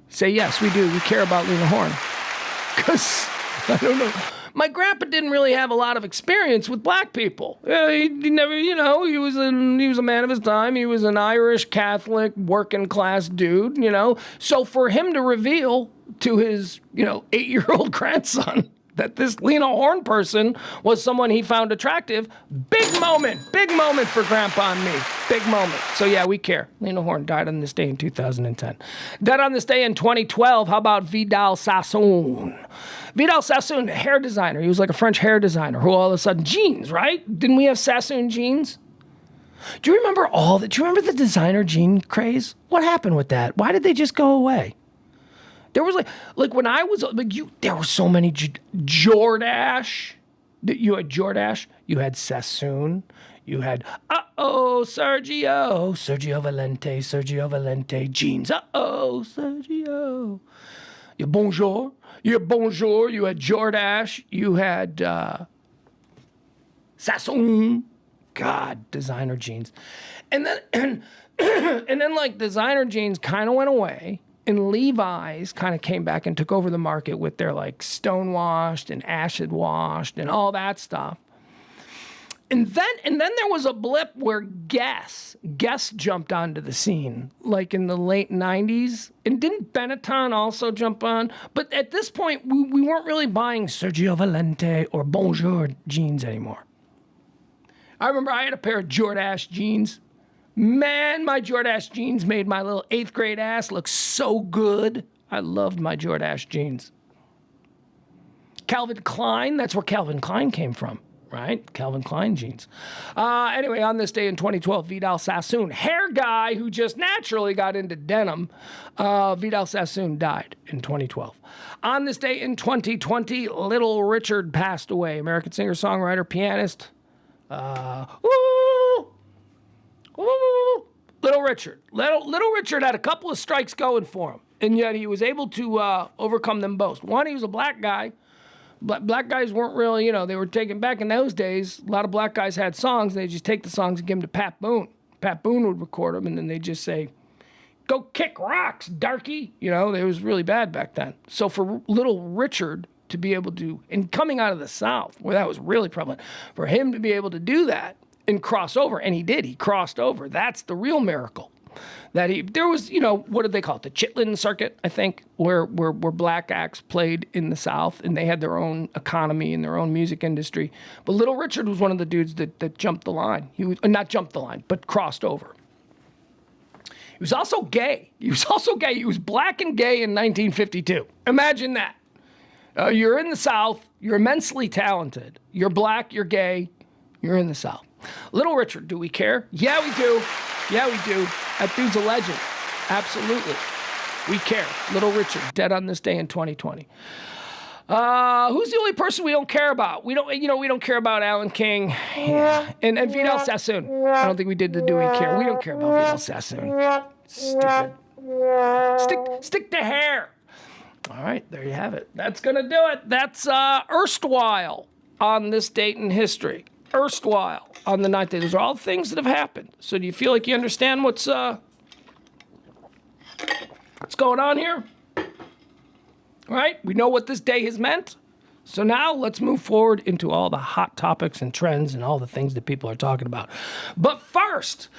say, yes, we do. We care about Lena Horne. Because, I don't know. My grandpa didn't really have a lot of experience with black people. He never, he was a man of his time. He was an Irish Catholic working class dude, So for him to reveal to his, 8-year-old grandson that this Lena Horne person was someone he found attractive, big moment for Grandpa and me. Big moment. So yeah, we care. Lena Horne died on this day in 2010. Died on this day in 2012. How about Vidal Sassoon? Vidal Sassoon, hair designer. He was like a French hair designer who all of a sudden, jeans, right? Didn't we have Sassoon jeans? Do you remember the designer jean craze? What happened with that? Why did they just go away? There was like when I was there were so many Jordache. You had Jordache. You had Sassoon. You had Sergio Valente jeans. Sergio. You bonjour. You had Jordache. You had Sassoon. God, designer jeans, and then like designer jeans kind of went away. And Levi's kind of came back and took over the market with their like stonewashed and acid washed and all that stuff. And then there was a blip where Guess jumped onto the scene, like in the late 90s. And didn't Benetton also jump on? But at this point, we weren't really buying Sergio Valente or Bonjour jeans anymore. I remember I had a pair of Jordache jeans. Man, my Jordache jeans made my little 8th grade ass look so good. I loved my Jordache jeans. Calvin Klein, that's where Calvin Klein came from, right? Calvin Klein jeans. Anyway, on this day in 2012, Vidal Sassoon, hair guy who just naturally got into denim, Vidal Sassoon died in 2012. On this day in 2020, Little Richard passed away, American singer, songwriter, pianist. Little Richard. Little Richard had a couple of strikes going for him, and yet he was able to overcome them both. One, he was a black guy. Black guys weren't really, they were taken back in those days. A lot of black guys had songs, and they'd just take the songs and give them to Pat Boone. Pat Boone would record them, and then they'd just say, go kick rocks, darky. It was really bad back then. So for Little Richard to be able to, and coming out of the South, where that was really prevalent, for him to be able to do that, and cross over, and he did. He crossed over. That's the real miracle. There was, what did they call it? The Chitlin circuit, I think, where black acts played in the South, and they had their own economy and their own music industry. But Little Richard was one of the dudes that jumped the line. He was not jumped the line, but crossed over. He was also gay. He was black and gay in 1952. Imagine that. You're in the South. You're immensely talented. You're black. You're gay. You're in the South. Little Richard, do we care? Yeah, we do. That dude's a legend. Absolutely. We care. Little Richard, dead on this day in 2020. Who's the only person we don't care about? We don't care about Alan King. Yeah. And Vidal Sassoon. I don't think we did the Do We Care. We don't care about Vidal Sassoon. Stupid. Stick to hair. All right, there you have it. That's going to do it. That's erstwhile on this date in history. Erstwhile on the 9th day. Those are all things that have happened. So do you feel like you understand what's going on here? Right? We know what this day has meant. So now let's move forward into all the hot topics and trends and all the things that people are talking about. But first,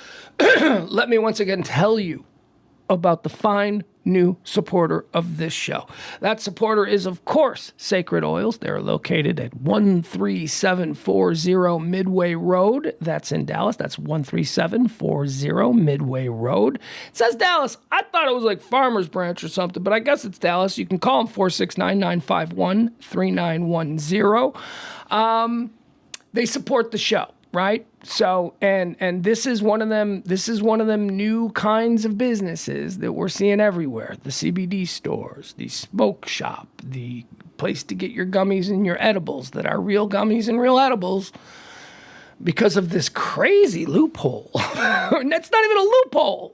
let me once again tell you about the fine new supporter of this show. That supporter is, of course, Sacred Oils. They're located at 13740 Midway Road. That's in Dallas. That's 13740 Midway Road. It says Dallas. I thought it was like Farmers Branch or something, but I guess it's Dallas. You can call them 469-951-3910. They support the show. Right? So, and this is one of them new kinds of businesses that we're seeing everywhere. The CBD stores, the smoke shop, the place to get your gummies and your edibles that are real gummies and real edibles. because of this crazy loophole. That's not even a loophole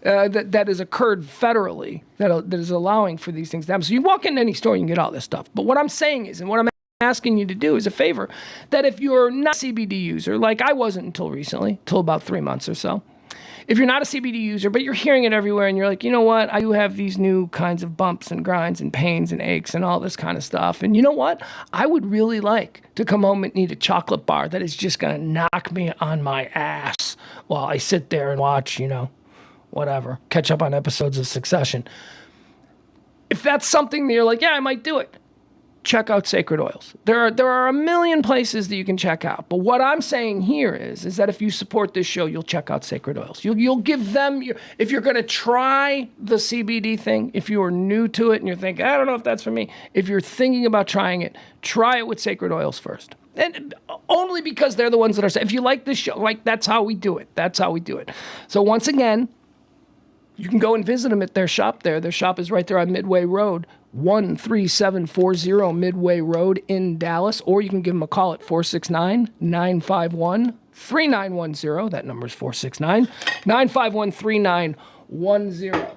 that has occurred federally that is allowing for these things to happen. So you walk into any store, you can get all this stuff. But what I'm saying is, and what I'm asking you to do is a favor, that if you're not a CBD user, like I wasn't until recently, till about 3 months or so, if you're not a CBD user, but you're hearing it everywhere and you're like, you know what, I do have these new kinds of bumps and grinds and pains and aches and all this kind of stuff. And you know what? I would really like to come home and eat a chocolate bar that is just going to knock me on my ass while I sit there and watch, whatever, catch up on episodes of Succession. If that's something that you're like, yeah, I might do it, check out Sacred Oils. There are a million places that you can check out. But what I'm saying here is that if you support this show, you'll check out Sacred Oils. You'll give them if you're going to try the CBD thing, if you are new to it and you're thinking, I don't know if that's for me. If you're thinking about trying it, try it with Sacred Oils first. And only because they're the ones that are saying, if you like this show, like that's how we do it. That's how we do it. So once again, you can go and visit them at their shop there. Their shop is right there on Midway Road, 13740 Midway Road in Dallas, or you can give them a call at 469-951-3910. That number is 469-951-3910.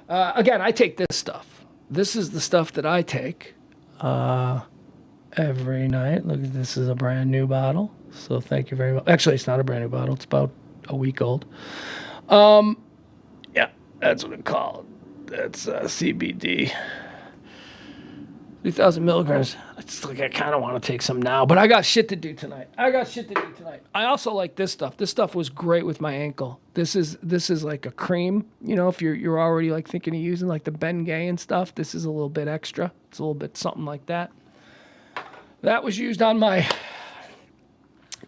Again, I take this stuff. This is the stuff that I take every night. Look, this is a brand new bottle, so thank you very much. Actually, it's not a brand new bottle. It's about a week old. Yeah, that's what it's called. That's CBD. 3,000 milligrams. It's like I kind of want to take some now, but I got shit to do tonight. I also like this stuff. This stuff was great with my ankle. This is like a cream. If you're already like thinking of using like the Bengay and stuff, this is a little bit extra. It's a little bit something like that. That was used on my,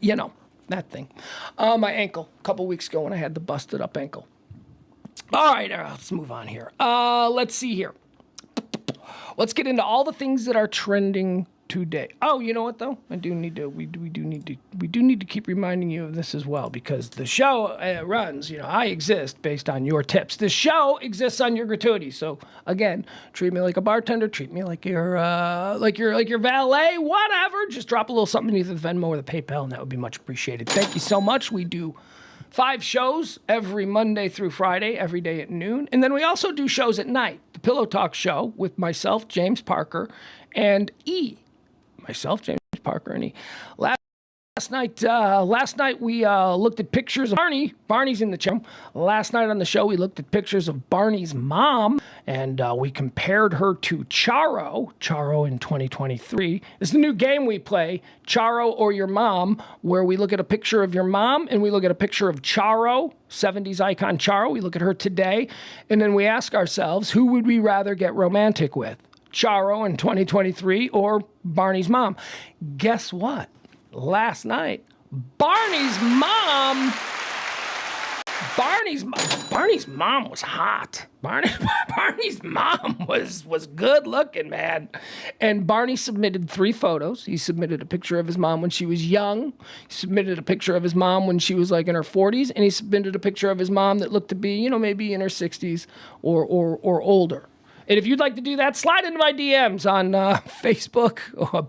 that thing, my ankle a couple weeks ago when I had the busted up ankle. All right, let's move on here. Let's see here. Let's get into all the things that are trending today. Oh, you know what though? We do need to keep reminding you of this as well, because the show runs. I exist based on your tips. The show exists on your gratuity. So again, treat me like a bartender. Treat me like your valet. Whatever. Just drop a little something either the Venmo or the PayPal, and that would be much appreciated. Thank you so much. We do 5 shows every Monday through Friday, every day at noon. And then we also do shows at night. The Pillow Talk show with myself, James Parker, and E. Myself, James Parker, and E. Last night we looked at pictures of Barney. Barney's in the chat. Last night on the show we looked at pictures of Barney's mom, and we compared her to Charo. Charo in 2023. It's the new game we play, Charo or Your Mom, where we look at a picture of your mom and we look at a picture of Charo, 70s icon Charo. We look at her today, and then we ask ourselves, who would we rather get romantic with? Charo in 2023 or Barney's mom? Guess what? Last night, Barney's mom was hot. Barney's mom was good looking, man. And Barney submitted 3 photos. He submitted a picture of his mom when she was young. He submitted a picture of his mom when she was like in her 40s, and he submitted a picture of his mom that looked to be, maybe in her 60s or older. And if you'd like to do that, slide into my DMs on Facebook,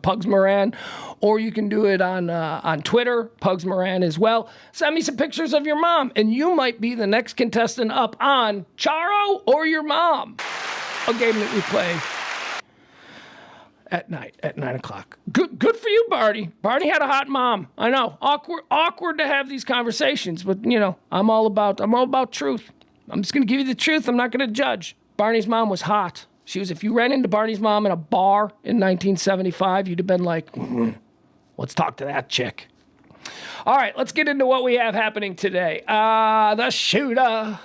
Pugs Moran, or you can do it on Twitter, Pugs Moran as well. Send me some pictures of your mom, and you might be the next contestant up on Charo or Your Mom, a game that we play at night at 9 o'clock. Good for you, Barney. Barney had a hot mom. I know, awkward to have these conversations, but I'm all about truth. I'm just gonna give you the truth. I'm not gonna judge. Barney's mom was hot. If you ran into Barney's mom in a bar in 1975, you'd have been like, let's talk to that chick. All right, let's get into what we have happening today. The shooter,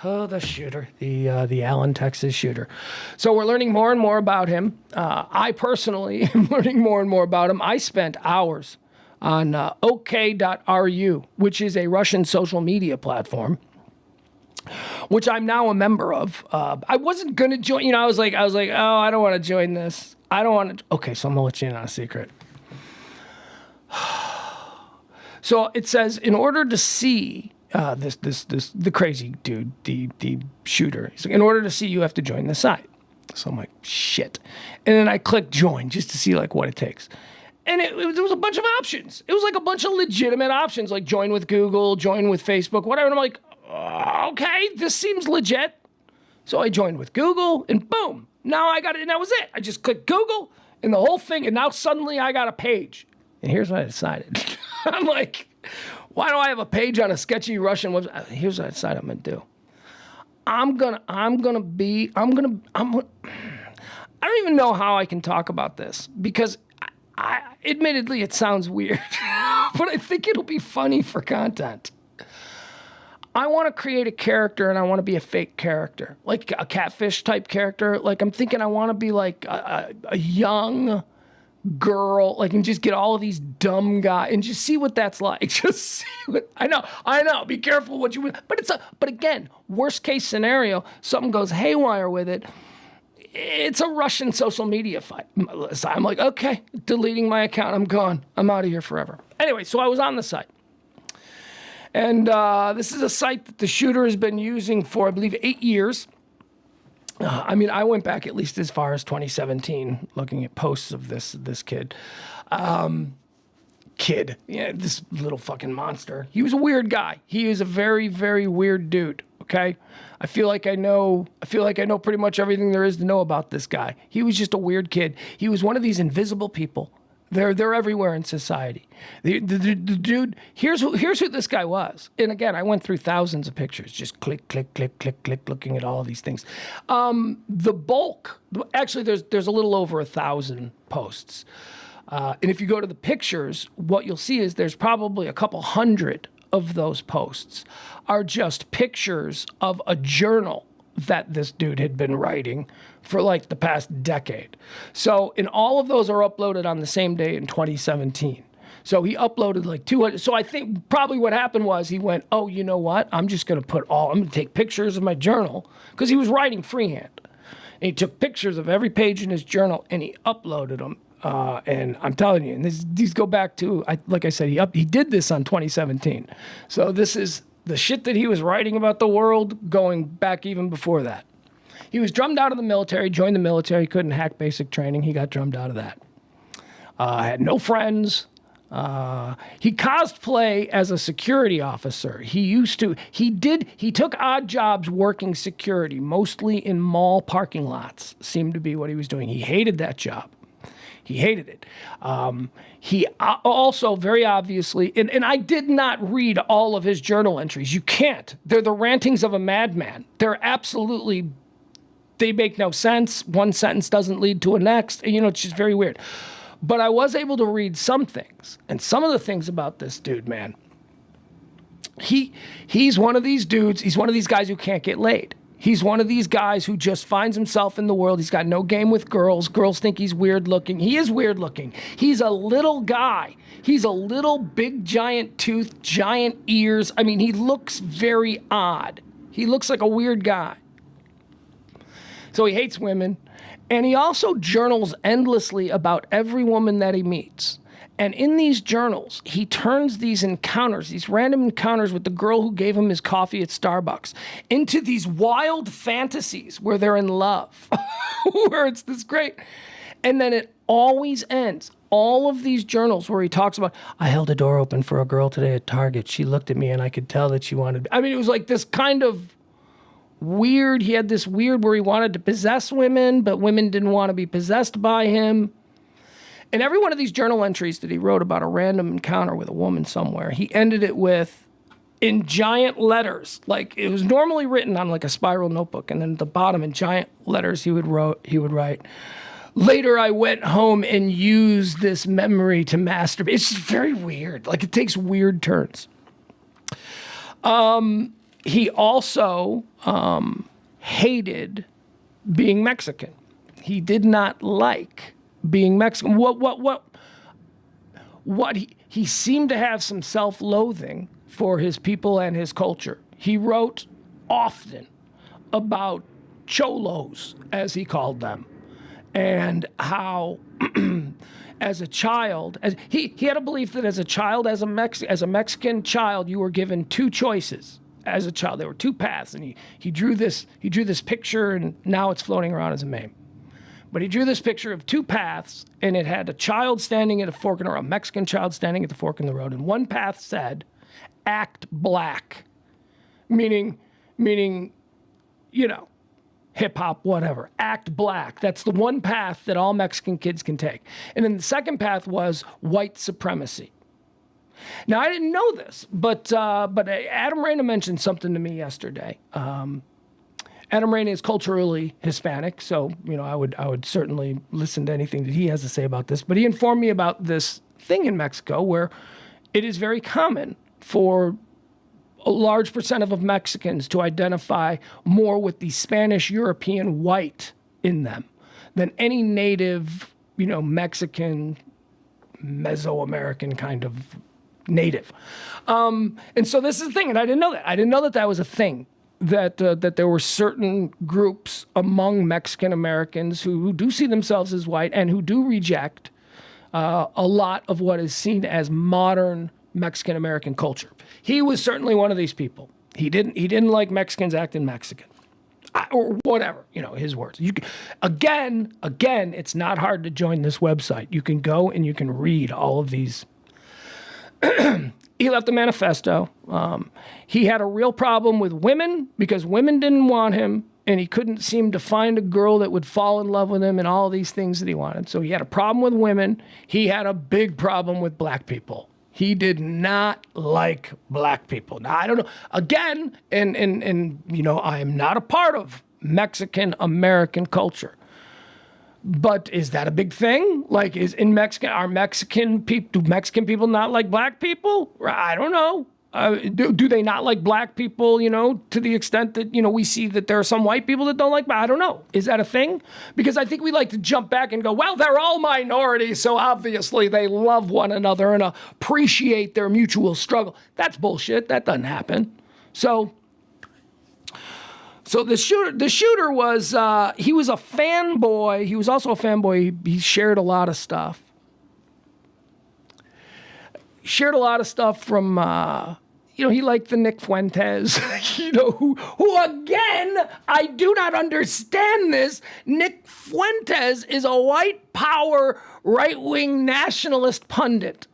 the Allen, Texas shooter. So we're learning more and more about him. I personally am learning more and more about him. I spent hours on OK.ru, which is a Russian social media platform, which I'm now a member of. I wasn't going to join, I was like, oh, I don't want to join this. I don't want to. Okay, so I'm going to let you in on a secret. So it says, in order to see the crazy dude, the shooter, he's like, in order to see, you have to join the site. So I'm like, shit. And then I click join just to see like what it takes. And there was a bunch of options. It was like a bunch of legitimate options, like join with Google, join with Facebook, whatever. And I'm like, okay, this seems legit. So I joined with Google, and boom, now I got it, and that was it. I just clicked Google, and the whole thing, and now suddenly I got a page. And here's what I decided. I'm like, why do I have a page on a sketchy Russian website? Here's what I decided I'm gonna do. I don't even know how I can talk about this because admittedly it sounds weird, but I think it'll be funny for content. I want to create a character and I want to be a fake character, like a catfish type character. Like I'm thinking I want to be like a young girl, like, and just get all of these dumb guys and just see what that's like. Just see what, I know. Be careful what you, but again, worst case scenario, something goes haywire with it. It's a Russian social media fight. So I'm like, okay, deleting my account. I'm gone. I'm out of here forever. Anyway, so I was on the site. And this is a site that the shooter has been using for, I believe, 8 years. I went back at least as far as 2017, looking at posts of this kid. This little fucking monster. He was a weird guy. He is a very, very weird dude, okay? I feel like I know pretty much everything there is to know about this guy. He was just a weird kid. He was one of these invisible people. They're everywhere in society. The dude, here's who this guy was. And again, I went through thousands of pictures, just click, looking at all of these things. The bulk, actually, there's a little over 1,000 posts. And if you go to the pictures, what you'll see is there's probably a couple hundred of those posts are just pictures of a journal that this dude had been writing for like the past decade. So, and all of those are uploaded on the same day in 2017. So he uploaded like 200. So I think probably what happened was he went, oh, you know what? I'm going to take pictures of my journal, because he was writing freehand. And he took pictures of every page in his journal and he uploaded them. And I'm telling you, and these go back to, like I said, he did this on 2017. So this is the shit that he was writing about the world going back even before that. He was drummed out of the military, joined the military, couldn't hack basic training. He got drummed out of that. Had no friends. He cosplay as a security officer. He took odd jobs working security, mostly in mall parking lots, seemed to be what he was doing. He hated that job. He hated it. He also very obviously, and I did not read all of his journal entries. You can't. They're the rantings of a madman. They make no sense. One sentence doesn't lead to a next. It's just very weird. But I was able to read some things. And some of the things about this dude, man, he's one of these dudes. He's one of these guys who can't get laid. He's one of these guys who just finds himself in the world. He's got no game with girls. Girls think he's weird looking. He is weird looking. He's a little guy. He's a little big, giant tooth, giant ears. He looks very odd. He looks like a weird guy. So he hates women. And he also journals endlessly about every woman that he meets. And in these journals, he turns these encounters, these random encounters with the girl who gave him his coffee at Starbucks, into these wild fantasies where they're in love, where it's this great. And then it always ends. All of these journals where he talks about, I held a door open for a girl today at Target. She looked at me and I could tell that she wanted, it was like this kind of weird. He had this weird where he wanted to possess women, but women didn't want to be possessed by him. And every one of these journal entries that he wrote about a random encounter with a woman somewhere, he ended it with, in giant letters, like it was normally written on like a spiral notebook, and then at the bottom in giant letters he would write, later I went home and used this memory to masturbate. It's just very weird. Like it takes weird turns. He also hated being Mexican. He did not like being Mexican. He seemed to have some self-loathing for his people and his culture. He wrote often about cholos, as he called them, and how as a child, he had a belief that as a child, as a Mexican child, you were given two choices. As a child, there were two paths, and he drew this picture, and now it's floating around as a meme. But he drew this picture of two paths, and it had a child standing at a fork in the road, a Mexican child standing at the fork in the road. And one path said, "Act black," meaning, you know, hip hop, whatever. Act black. That's the one path that all Mexican kids can take. And then the second path was white supremacy. Now, I didn't know this, but Adam Reyna mentioned something to me yesterday. Adam Reyna is culturally Hispanic, so I would certainly listen to anything that he has to say about this. But he informed me about this thing in Mexico where it is very common for a large percent of Mexicans to identify more with the Spanish European white in them than any native, Mexican, Mesoamerican kind of native. And so this is the thing, and I didn't know that. I didn't know that that was a thing. That there were certain groups among Mexican Americans who do see themselves as white and who do reject a lot of what is seen as modern Mexican American culture. He was certainly one of these people. He didn't like Mexicans acting Mexican, or whatever. His words. Again, it's not hard to join this website. You can go and you can read all of these. He left a manifesto. He had a real problem with women because women didn't want him, and he couldn't seem to find a girl that would fall in love with him and all these things that he wanted. So he had a problem with women. He had a big problem with black people. He did not like black people. Now, I don't know. Again, and I am not a part of Mexican American culture. But is that a big thing? Like, do Mexican people not like black people? I don't know. Do they not like black people, to the extent that, we see that there are some white people that don't like, I don't know. Is that a thing? Because I think we like to jump back and go, well, they're all minorities, so obviously they love one another and appreciate their mutual struggle. That's bullshit. That doesn't happen. So the shooter was, he was a fanboy. He was also a fanboy. He shared a lot of stuff. Shared a lot of stuff from, he liked the Nick Fuentes, who again, I do not understand this. Nick Fuentes is a white power, right-wing nationalist pundit.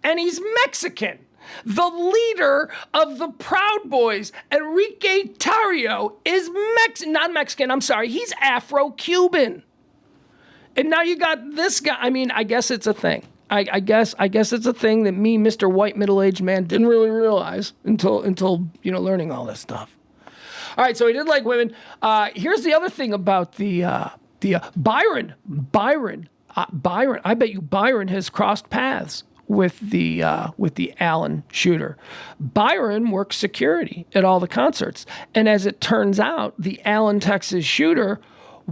And he's Mexican. The leader of the Proud Boys, Enrique Tarrio, is not Mexican, I'm sorry, he's Afro-Cuban. And now you got this guy. I mean, I guess it's a thing. I guess it's a thing that me, Mr. White middle-aged man, didn't really realize until learning all this stuff. All right, so he did like women. Here's the other thing about the Byron. I bet you Byron has crossed paths with the Allen shooter. Byron works security at all the concerts. And as it turns out, the Allen, Texas shooter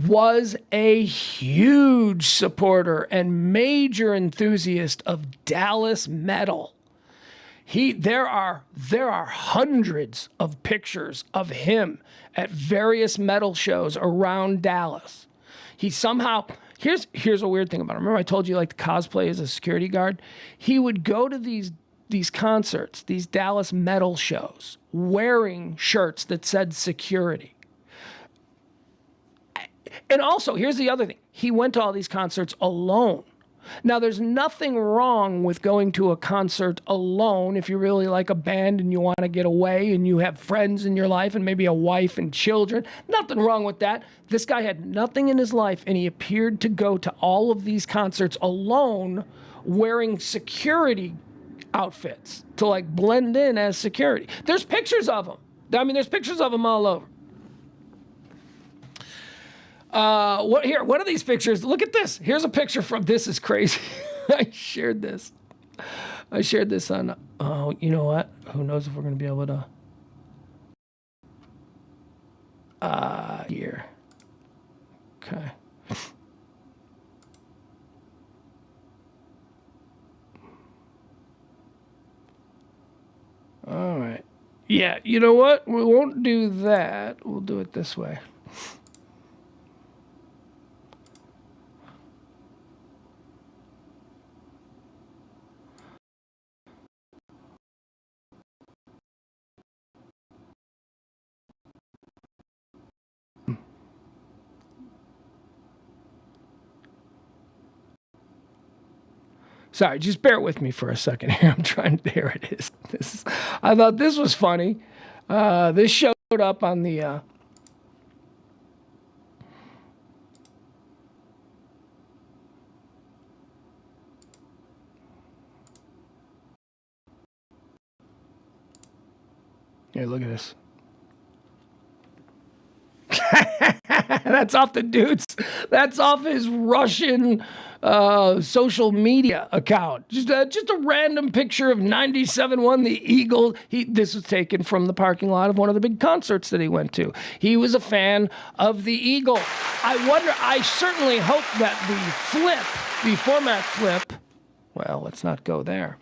was a huge supporter and major enthusiast of Dallas metal. There are hundreds of pictures of him at various metal shows around Dallas. He somehow, here's a weird thing about him. Remember I told you like to cosplay as a security guard? He would go to these concerts, these Dallas metal shows, wearing shirts that said security. And also, here's the other thing. He went to all these concerts alone. Now, there's nothing wrong with going to a concert alone if you really like a band and you want to get away and you have friends in your life and maybe a wife and children. Nothing wrong with that. This guy had nothing in his life, and he appeared to go to all of these concerts alone wearing security outfits to like blend in as security. There's pictures of him. I mean, there's pictures of him all over. What are these pictures? Look at this. Here's a picture from, this is crazy. I shared this on, oh, you know what? Who knows if we're going to be able to, here. Okay. All right. Yeah, you know what? We won't do that. We'll do it this way. Sorry, just bear with me for a second here. I'm trying to, there it is. I thought this was funny. This showed up on the, here, look at this. That's off the dude's. That's off his Russian social media account. Just a random picture of 97.1 the Eagle. This was taken from the parking lot of one of the big concerts that he went to. He was a fan of the Eagle. I certainly hope that the format flip, well, let's not go there.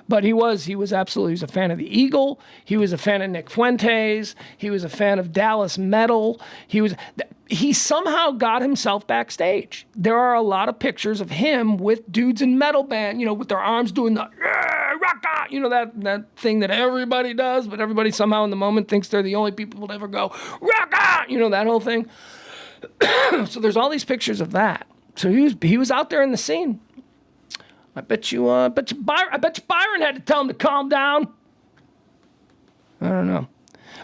But he was absolutely, he was a fan of the Eagle. He was a fan of Nick Fuentes. He was a fan of Dallas Metal. He somehow got himself backstage. There are a lot of pictures of him with dudes in metal band, with their arms doing the rocka, that thing that everybody does, but everybody somehow in the moment thinks they're the only people to ever go rocka, that whole thing. So there's all these pictures of that. So he was out there in the scene. I bet you Byron had to tell him to calm down. I don't know.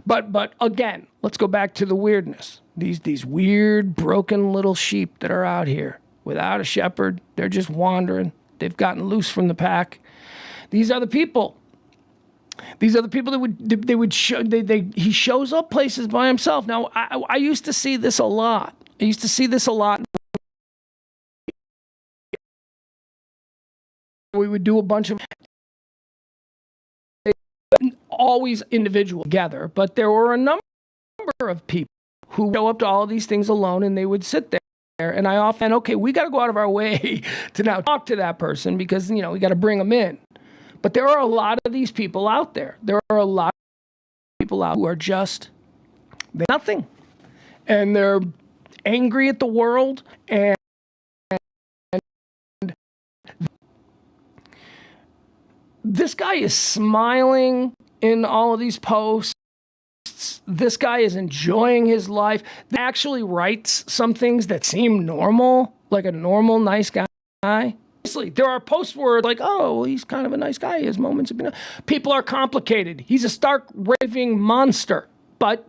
But again, let's go back to the weirdness. These weird, broken little sheep that are out here without a shepherd. They're just wandering. They've gotten loose from the pack. These are the people. These are the people that he shows up places by himself. Now, I used to see this a lot. We would do a bunch of always individual together, but there were a number of people who show up to all of these things alone, and they would sit there. And I often, we got to go out of our way to now talk to that person because, we got to bring them in. But there are a lot of these people out there. There are a lot of people out who are just nothing. And they're angry at the world, and this guy is smiling in all of these posts. This guy is enjoying his life. He actually writes some things that seem normal, like a normal, nice guy. Honestly, there are posts where like, oh, well, he's kind of a nice guy. His moments have been... People are complicated. He's a stark, raving monster. But,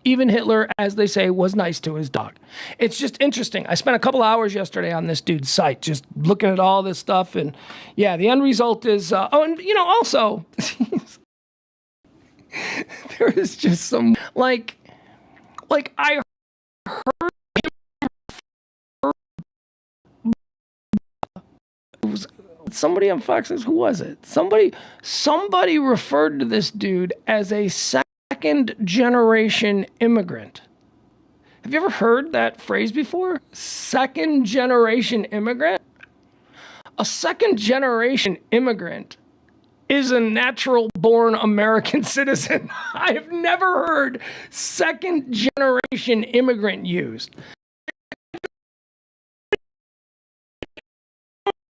even Hitler, as they say, was nice to his dog. It's just interesting. I spent a couple hours yesterday on this dude's site, just looking at all this stuff. And yeah, the end result is, also, there is just some, like I heard it was somebody on Fox News. Who was it? Somebody referred to this dude as a second-generation immigrant. Have you ever heard that phrase before? Second-generation immigrant? A second-generation immigrant is a natural-born American citizen. I have never heard second-generation immigrant used.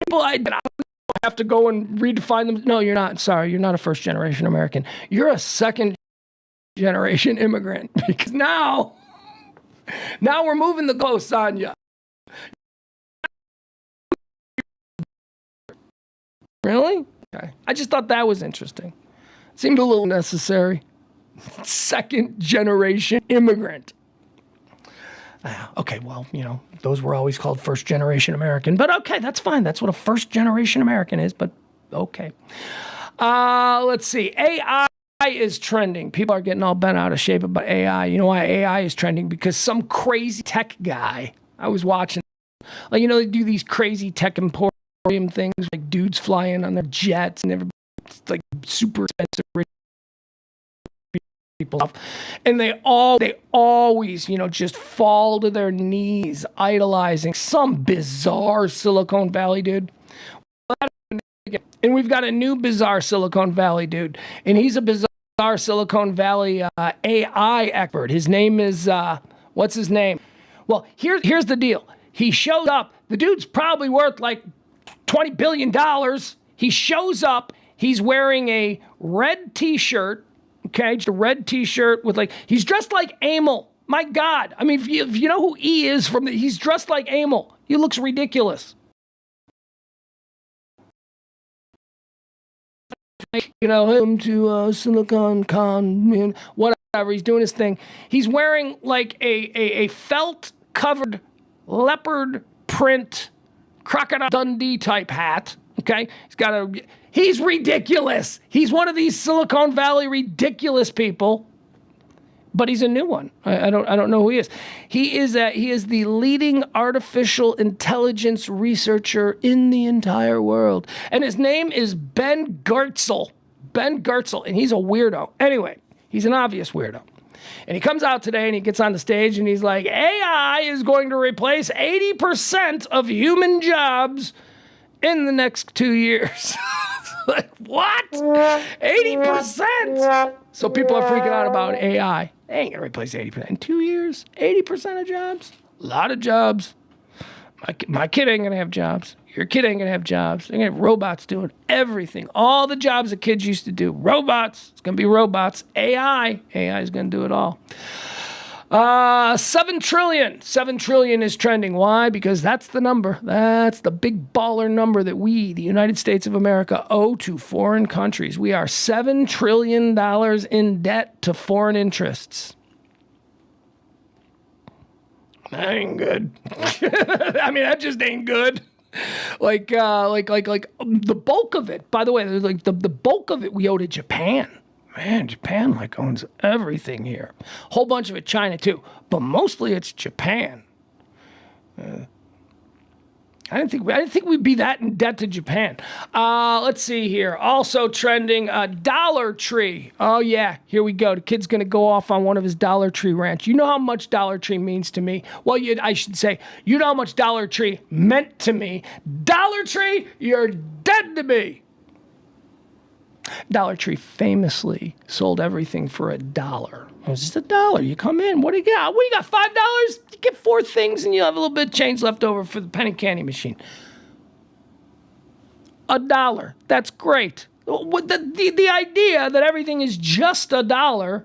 People I have to go and redefine them. No, you're not. Sorry, you're not a first-generation American. You're a second-generation immigrant, because now we're moving the ghosts on you. Really? Okay. I just thought that was interesting. Seemed a little necessary. Second-generation immigrant. Okay, well, those were always called first-generation American. But okay, that's fine. That's what a first-generation American is, but okay. Let's see. AI is trending. People are getting all bent out of shape about AI. You know why AI is trending? Because some crazy tech guy, I was watching, they do these crazy tech emporium things, like dudes flying on their jets and everybody, like super expensive rich people, and they always just fall to their knees idolizing some bizarre Silicon Valley dude. And we've got a new bizarre Silicon Valley dude, and he's a bizarre Silicon Valley AI expert. His name is what's his name? Well, here's the deal. He shows up. The dude's probably worth like $20 billion. He shows up. He's wearing a red T-shirt. Okay, just a red T-shirt with he's dressed like Amel. My God. I mean, if you know who he is he's dressed like Amel. He looks ridiculous. him to Silicon Con, whatever. He's doing his thing. He's wearing like a felt-covered leopard print Crocodile Dundee type hat. Okay, he's ridiculous. He's one of these Silicon Valley ridiculous people. But he's a new one. I don't know who he is. He is the leading artificial intelligence researcher in the entire world. And his name is Ben Goertzel. Ben Goertzel, and he's a weirdo. Anyway, he's an obvious weirdo. And he comes out today and he gets on the stage and he's like, AI is going to replace 80% of human jobs in the next 2 years. Like, what? 80%? So people are freaking out about AI. They ain't gonna replace 80%. In 2 years, 80% of jobs? A lot of jobs. My kid ain't gonna have jobs. Your kid ain't gonna have jobs. They're gonna have robots doing everything. All the jobs that kids used to do. Robots. It's gonna be robots. AI is gonna do it all. 7 trillion. 7 trillion is trending. Why? Because that's the number. That's the big baller number that we, the United States of America, owe to foreign countries. We are $7 trillion in debt to foreign interests. That ain't good. I mean, that just ain't good. Like the bulk of it, by the way, like the bulk of it we owe to Japan. Man, Japan owns everything here. Whole bunch of it China too, but mostly it's Japan. I didn't think we'd be that in debt to Japan. Let's see here. Also trending, Dollar Tree. Oh yeah, here we go. The kid's gonna go off on one of his Dollar Tree rants. You know how much Dollar Tree means to me. Well, I should say, you know how much Dollar Tree meant to me. Dollar Tree, you're dead to me. Dollar Tree famously sold everything for $1. It was just $1. You come in, what do you got? What do you got, $5? You get 4 things and you have a little bit of change left over for the penny candy machine. $1. That's great. The idea that everything is just $1,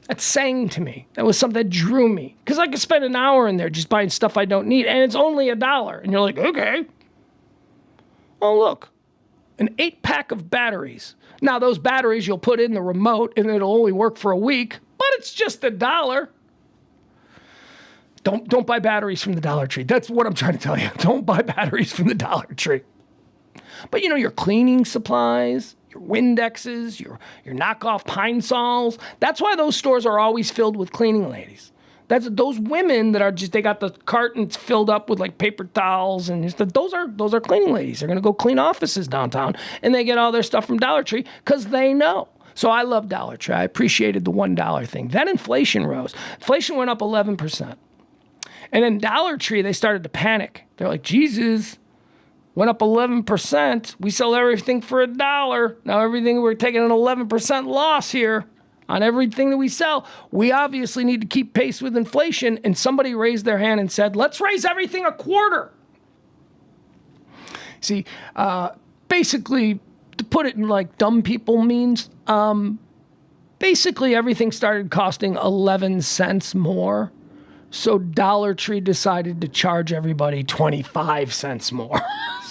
that's saying to me. That was something that drew me. Because I could spend an hour in there just buying stuff I don't need, and it's only $1. And you're like, okay. Oh, look. An 8-pack of batteries. Now, those batteries you'll put in the remote and it'll only work for a week, but it's just $1. Don't buy batteries from the Dollar Tree. That's what I'm trying to tell you. Don't buy batteries from the Dollar Tree. But your cleaning supplies, your Windexes, your knockoff Pine Sols, that's why those stores are always filled with cleaning ladies. That's those women that are they got the cartons filled up with like paper towels and those are cleaning ladies. They're going to go clean offices downtown and they get all their stuff from Dollar Tree because they know. So I love Dollar Tree. I appreciated the $1 thing. Then inflation rose. Inflation went up 11%. And then Dollar Tree, they started to panic. They're like, Jesus, went up 11%. We sell everything for $1. Now we're taking an 11% loss here. On everything that we sell, we obviously need to keep pace with inflation. And somebody raised their hand and said, let's raise everything $0.25. See, basically, to put it in like dumb people means, basically everything started costing 11 cents more. So Dollar Tree decided to charge everybody 25 cents more.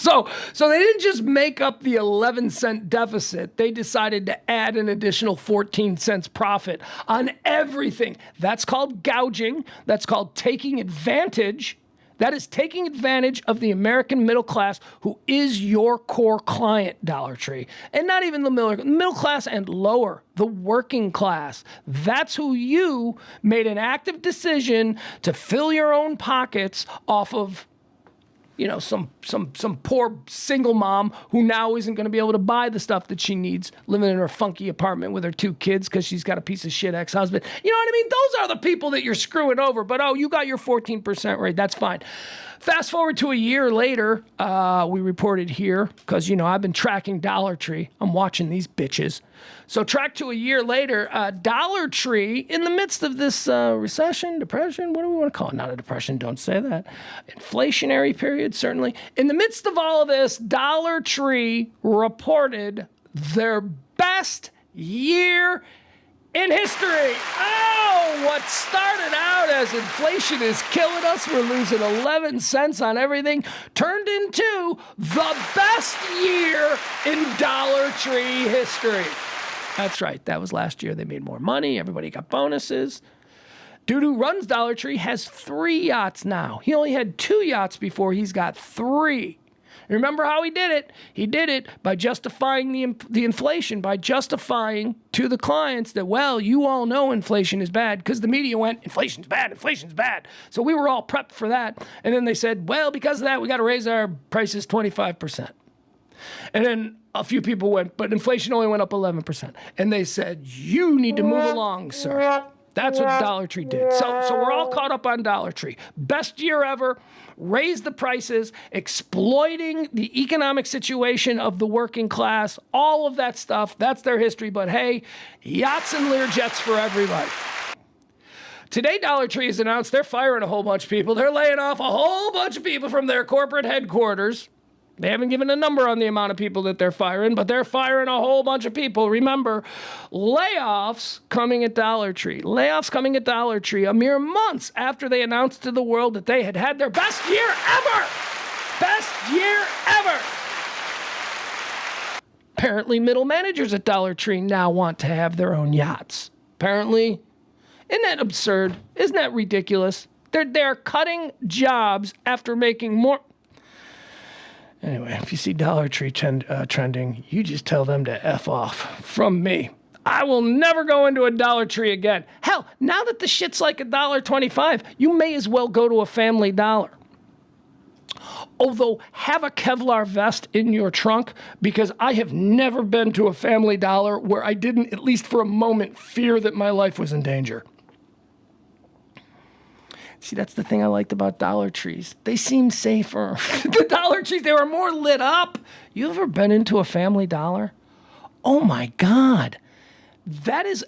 So they didn't just make up the 11-cent deficit. They decided to add an additional 14 cents profit on everything. That's called gouging. That's called taking advantage. That is taking advantage of the American middle class, who is your core client, Dollar Tree. And not even the middle class and lower, the working class. That's who you made an active decision to fill your own pockets off of, some poor single mom who now isn't going to be able to buy the stuff that she needs, living in her funky apartment with her 2 kids because she's got a piece of shit ex-husband. You know what I mean? Those are the people that you're screwing over. But, you got your 14% rate. That's fine. Fast forward to a year later, we reported here, because, I've been tracking Dollar Tree. I'm watching these bitches. So track to a year later, Dollar Tree, in the midst of this recession, depression, what do we want to call it? Not a depression, don't say that. Inflationary period, certainly. In the midst of all of this, Dollar Tree reported their best year in history. Oh, what started out as inflation is killing us, we're losing 11 cents on everything, turned into the best year in Dollar Tree history. That's right. That was last year. They made more money. Everybody got bonuses. Dude who runs Dollar Tree has 3 yachts now. He only had 2 yachts before. He's got 3. Remember how he did it? He did it by justifying the inflation, by justifying to the clients that, well, you all know inflation is bad, because the media went, inflation's bad, inflation's bad. So we were all prepped for that. And then they said, well, because of that, we got to raise our prices 25%. And then a few people went, but inflation only went up 11%. And they said, you need to move along, sir. That's what Dollar Tree did. So we're all caught up on Dollar Tree. Best year ever, raised the prices, exploiting the economic situation of the working class, all of that stuff. That's their history. But hey, yachts and Learjets for everybody. Today, Dollar Tree has announced they're firing a whole bunch of people. They're laying off a whole bunch of people from their corporate headquarters. They haven't given a number on the amount of people that they're firing, but they're firing a whole bunch of people. Remember, layoffs coming at Dollar Tree. Layoffs coming at Dollar Tree a mere months after they announced to the world that they had their best year ever. Best year ever. Apparently, middle managers at Dollar Tree now want to have their own yachts. Apparently, isn't that absurd? Isn't that ridiculous? They're cutting jobs after making more. Anyway, if you see Dollar Tree trending, you just tell them to F off. From me. I will never go into a Dollar Tree again. Hell, now that the shit's like $1.25, you may as well go to a Family Dollar. Although, have a Kevlar vest in your trunk, because I have never been to a Family Dollar where I didn't, at least for a moment, fear that my life was in danger. See, that's the thing I liked about Dollar Trees. They seem safer. The Dollar Trees, they were more lit up. You ever been into a Family Dollar? Oh my God. That is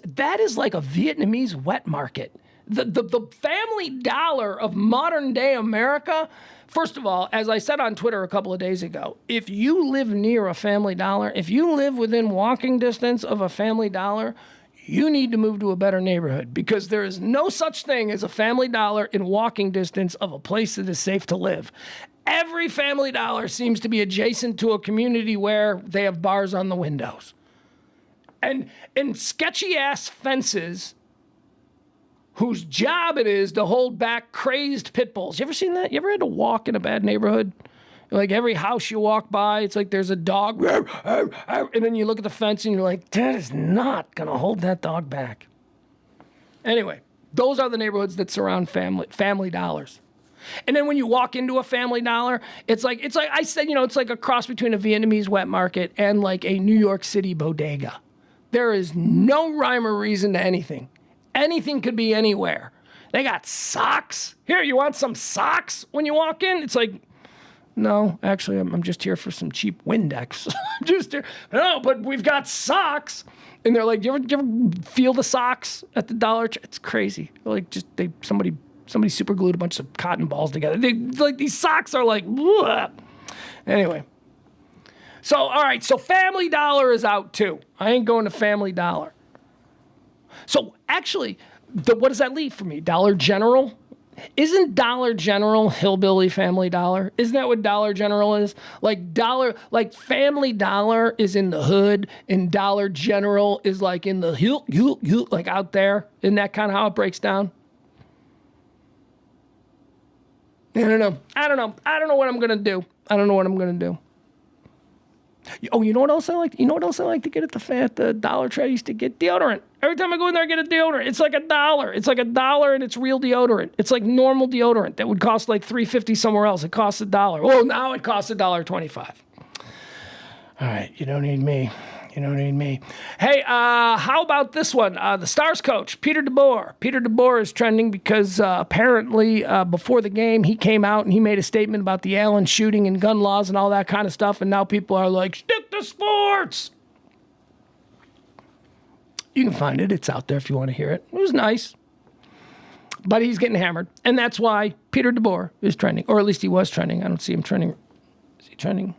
like a Vietnamese wet market. The Family Dollar of modern day America. First of all, as I said on Twitter a couple of days ago, if you live near a Family Dollar, if you live within walking distance of a Family Dollar, you need to move to a better neighborhood, because there is no such thing as a Family Dollar in walking distance of a place that is safe to live. Every Family Dollar seems to be adjacent to a community where they have bars on the windows. And sketchy-ass fences whose job it is to hold back crazed pit bulls. You ever seen that? You ever had to walk in a bad neighborhood? Like every house you walk by, it's like there's a dog, and then you look at the fence and you're like, that is not going to hold that dog back. Anyway, those are the neighborhoods that surround Family Dollars. And then when you walk into a Family Dollar, it's like I said, it's like a cross between a Vietnamese wet market and like a New York City bodega. There is no rhyme or reason to anything. Anything could be anywhere. They got socks. Here, you want some socks when you walk in? It's like, no, actually, I'm just here for some cheap Windex. I'm just here. No, but we've got socks. And they're like, you ever feel the socks at the Dollar Tree? It's crazy. Like, somebody super glued a bunch of cotton balls together. These socks are like, bleh. Anyway. So, all right. So Family Dollar is out too. I ain't going to Family Dollar. So actually, what does that leave for me? Dollar General? Isn't Dollar General hillbilly Family Dollar? Isn't that what Dollar General is? Like Family Dollar is in the hood, and Dollar General is like in the hill, like out there. Isn't that kind of how it breaks down? I don't know. I don't know what I'm gonna do. Oh, you know what else I like? You know what else I like to get at the Dollar Tree? I used to get deodorant. Every time I go in there, I get a deodorant. It's like $1. It's like $1, and it's real deodorant. It's like normal deodorant that would cost like $3.50 somewhere else. It costs $1. Well, now it costs $1.25. All right, you don't need me. You don't need me. Hey, how about this one? The Stars coach, Peter DeBoer. Peter DeBoer is trending because apparently before the game, he came out and he made a statement about the Allen shooting and gun laws and all that kind of stuff. And now people are like, stick to sports. You can find it. It's out there if you want to hear it. It was nice. But he's getting hammered. And that's why Peter DeBoer is trending. Or at least he was trending. I don't see him trending. Is he trending?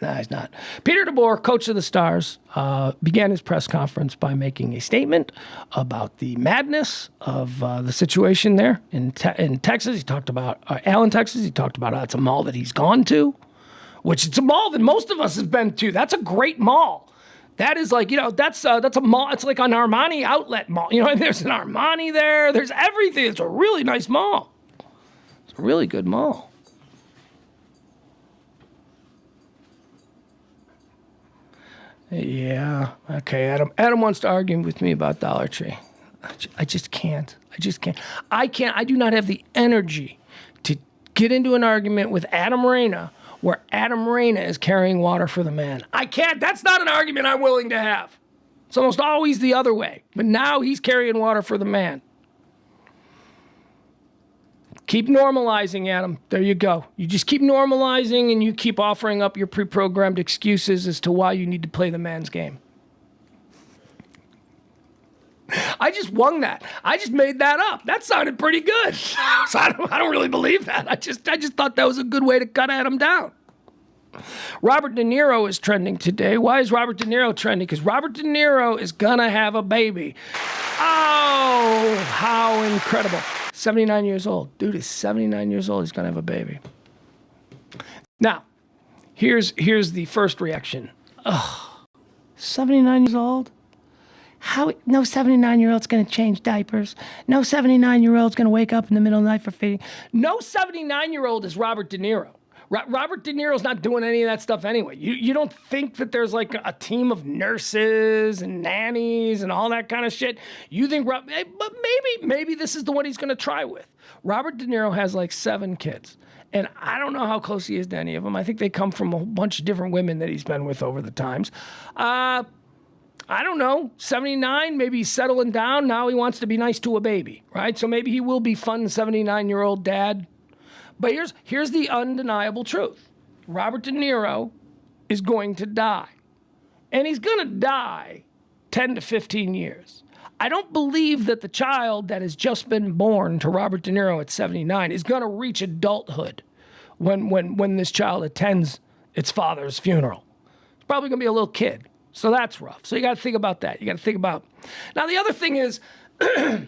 No, he's not. Peter DeBoer, coach of the Stars, began his press conference by making a statement about the madness of the situation there in Texas. He talked about Allen, Texas. He talked about how it's a mall that he's gone to, which it's a mall that most of us have been to. That's a great mall. That is like, that's a mall. It's like an Armani outlet mall. There's an Armani there. There's everything. It's a really nice mall. It's a really good mall. Yeah. Okay, Adam. Adam wants to argue with me about Dollar Tree. I just can't. I do not have the energy to get into an argument with Adam Reyna where Adam Reyna is carrying water for the man. I can't. That's not an argument I'm willing to have. It's almost always the other way. But now he's carrying water for the man. Keep normalizing, Adam. There you go. You just keep normalizing and you keep offering up your pre-programmed excuses as to why you need to play the man's game. I just won that. I just made that up. That sounded pretty good. So I don't really believe that. I just thought that was a good way to cut Adam down. Robert De Niro is trending today. Why is Robert De Niro trending? Because Robert De Niro is going to have a baby. Oh, how incredible. 79 years old. Dude is 79 years old. He's going to have a baby. Now, here's the first reaction. Ugh, 79 years old? How? No 79-year-old's going to change diapers. No 79-year-old's going to wake up in the middle of the night for feeding. No 79-year-old is Robert De Niro. Robert De Niro's not doing any of that stuff anyway. You don't think that there's like a team of nurses and nannies and all that kind of shit. You think, but maybe this is the one he's going to try with. Robert De Niro has like 7 kids. And I don't know how close he is to any of them. I think they come from a bunch of different women that he's been with over the times. I don't know, 79, maybe he's settling down. Now he wants to be nice to a baby, right? So maybe he will be fun 79-year-old dad. But here's the undeniable truth. Robert De Niro is going to die. And he's going to die 10 to 15 years. I don't believe that the child that has just been born to Robert De Niro at 79 is going to reach adulthood when this child attends its father's funeral. It's probably going to be a little kid. So that's rough. So you got to think about that. You got to think about. Now, the other thing is, I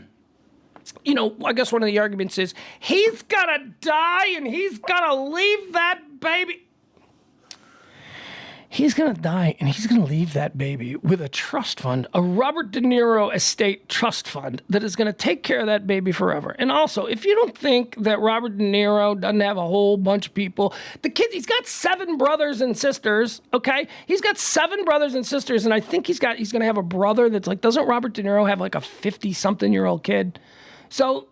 guess one of the arguments is he's got to die and he's got to leave that baby. He's going to die and he's going to leave that baby with a trust fund, a Robert De Niro estate trust fund that is going to take care of that baby forever. And also, if you don't think that Robert De Niro doesn't have a whole bunch of people, the kid, he's got 7 brothers and sisters, okay? He's got 7 brothers and sisters, and I think he's going to have a brother that's like, doesn't Robert De Niro have like a 50-something-year-old kid? So,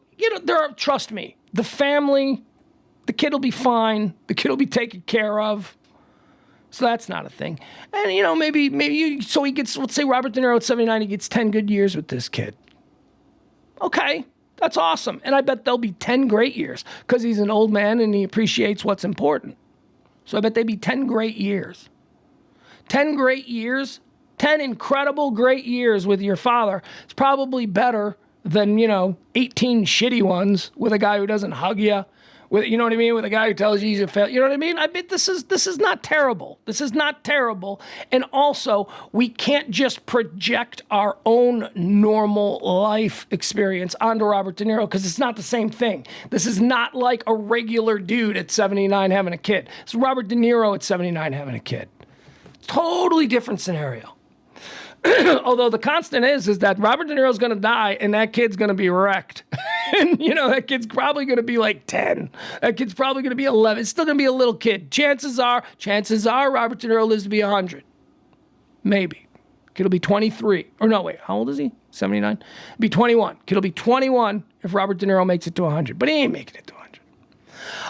trust me, the family, the kid will be fine. The kid will be taken care of. So that's not a thing. And, so he gets, let's say Robert De Niro at 79, he gets 10 good years with this kid. Okay, that's awesome. And I bet there'll be 10 great years because he's an old man and he appreciates what's important. So I bet they'd be 10 great years. 10 great years, 10 incredible great years with your father. It's probably better than, 18 shitty ones with a guy who doesn't hug you. With, you know what I mean? With a guy who tells you he's a failure. You know what I mean? I bet this is not terrible. This is not terrible. And also, we can't just project our own normal life experience onto Robert De Niro because it's not the same thing. This is not like a regular dude at 79 having a kid. It's Robert De Niro at 79 having a kid. Totally different scenario. Although the constant is that Robert De Niro's going to die and that kid's going to be wrecked. And, that kid's probably going to be like 10. That kid's probably going to be 11. It's still going to be a little kid. Chances are Robert De Niro lives to be 100. Maybe. Kid'll be 23. Or no, wait, how old is he? 79? Be 21. Kid'll be 21 if Robert De Niro makes it to 100. But he ain't making it to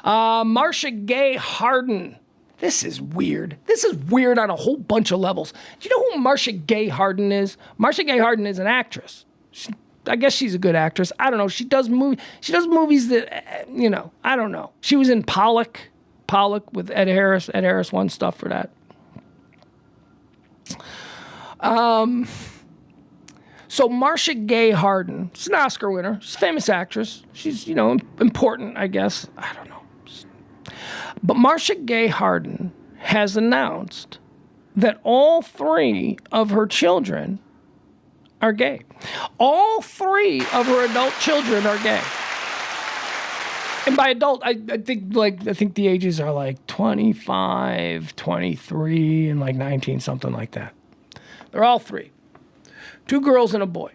100. Marcia Gay Harden. This is weird. This is weird on a whole bunch of levels. Do you know who Marcia Gay Harden is? Marcia Gay Harden is an actress. I guess she's a good actress. I don't know. She does movies that, I don't know. She was in Pollock with Ed Harris. Ed Harris won stuff for that. So Marcia Gay Harden, she's an Oscar winner. She's a famous actress. She's, important, I guess. I don't know. But Marcia Gay Harden has announced that all 3 of her children are gay. All 3 of her adult children are gay. And by adult, I think the ages are like 25, 23, and like 19, something like that. They're all 3. 2 girls and a boy.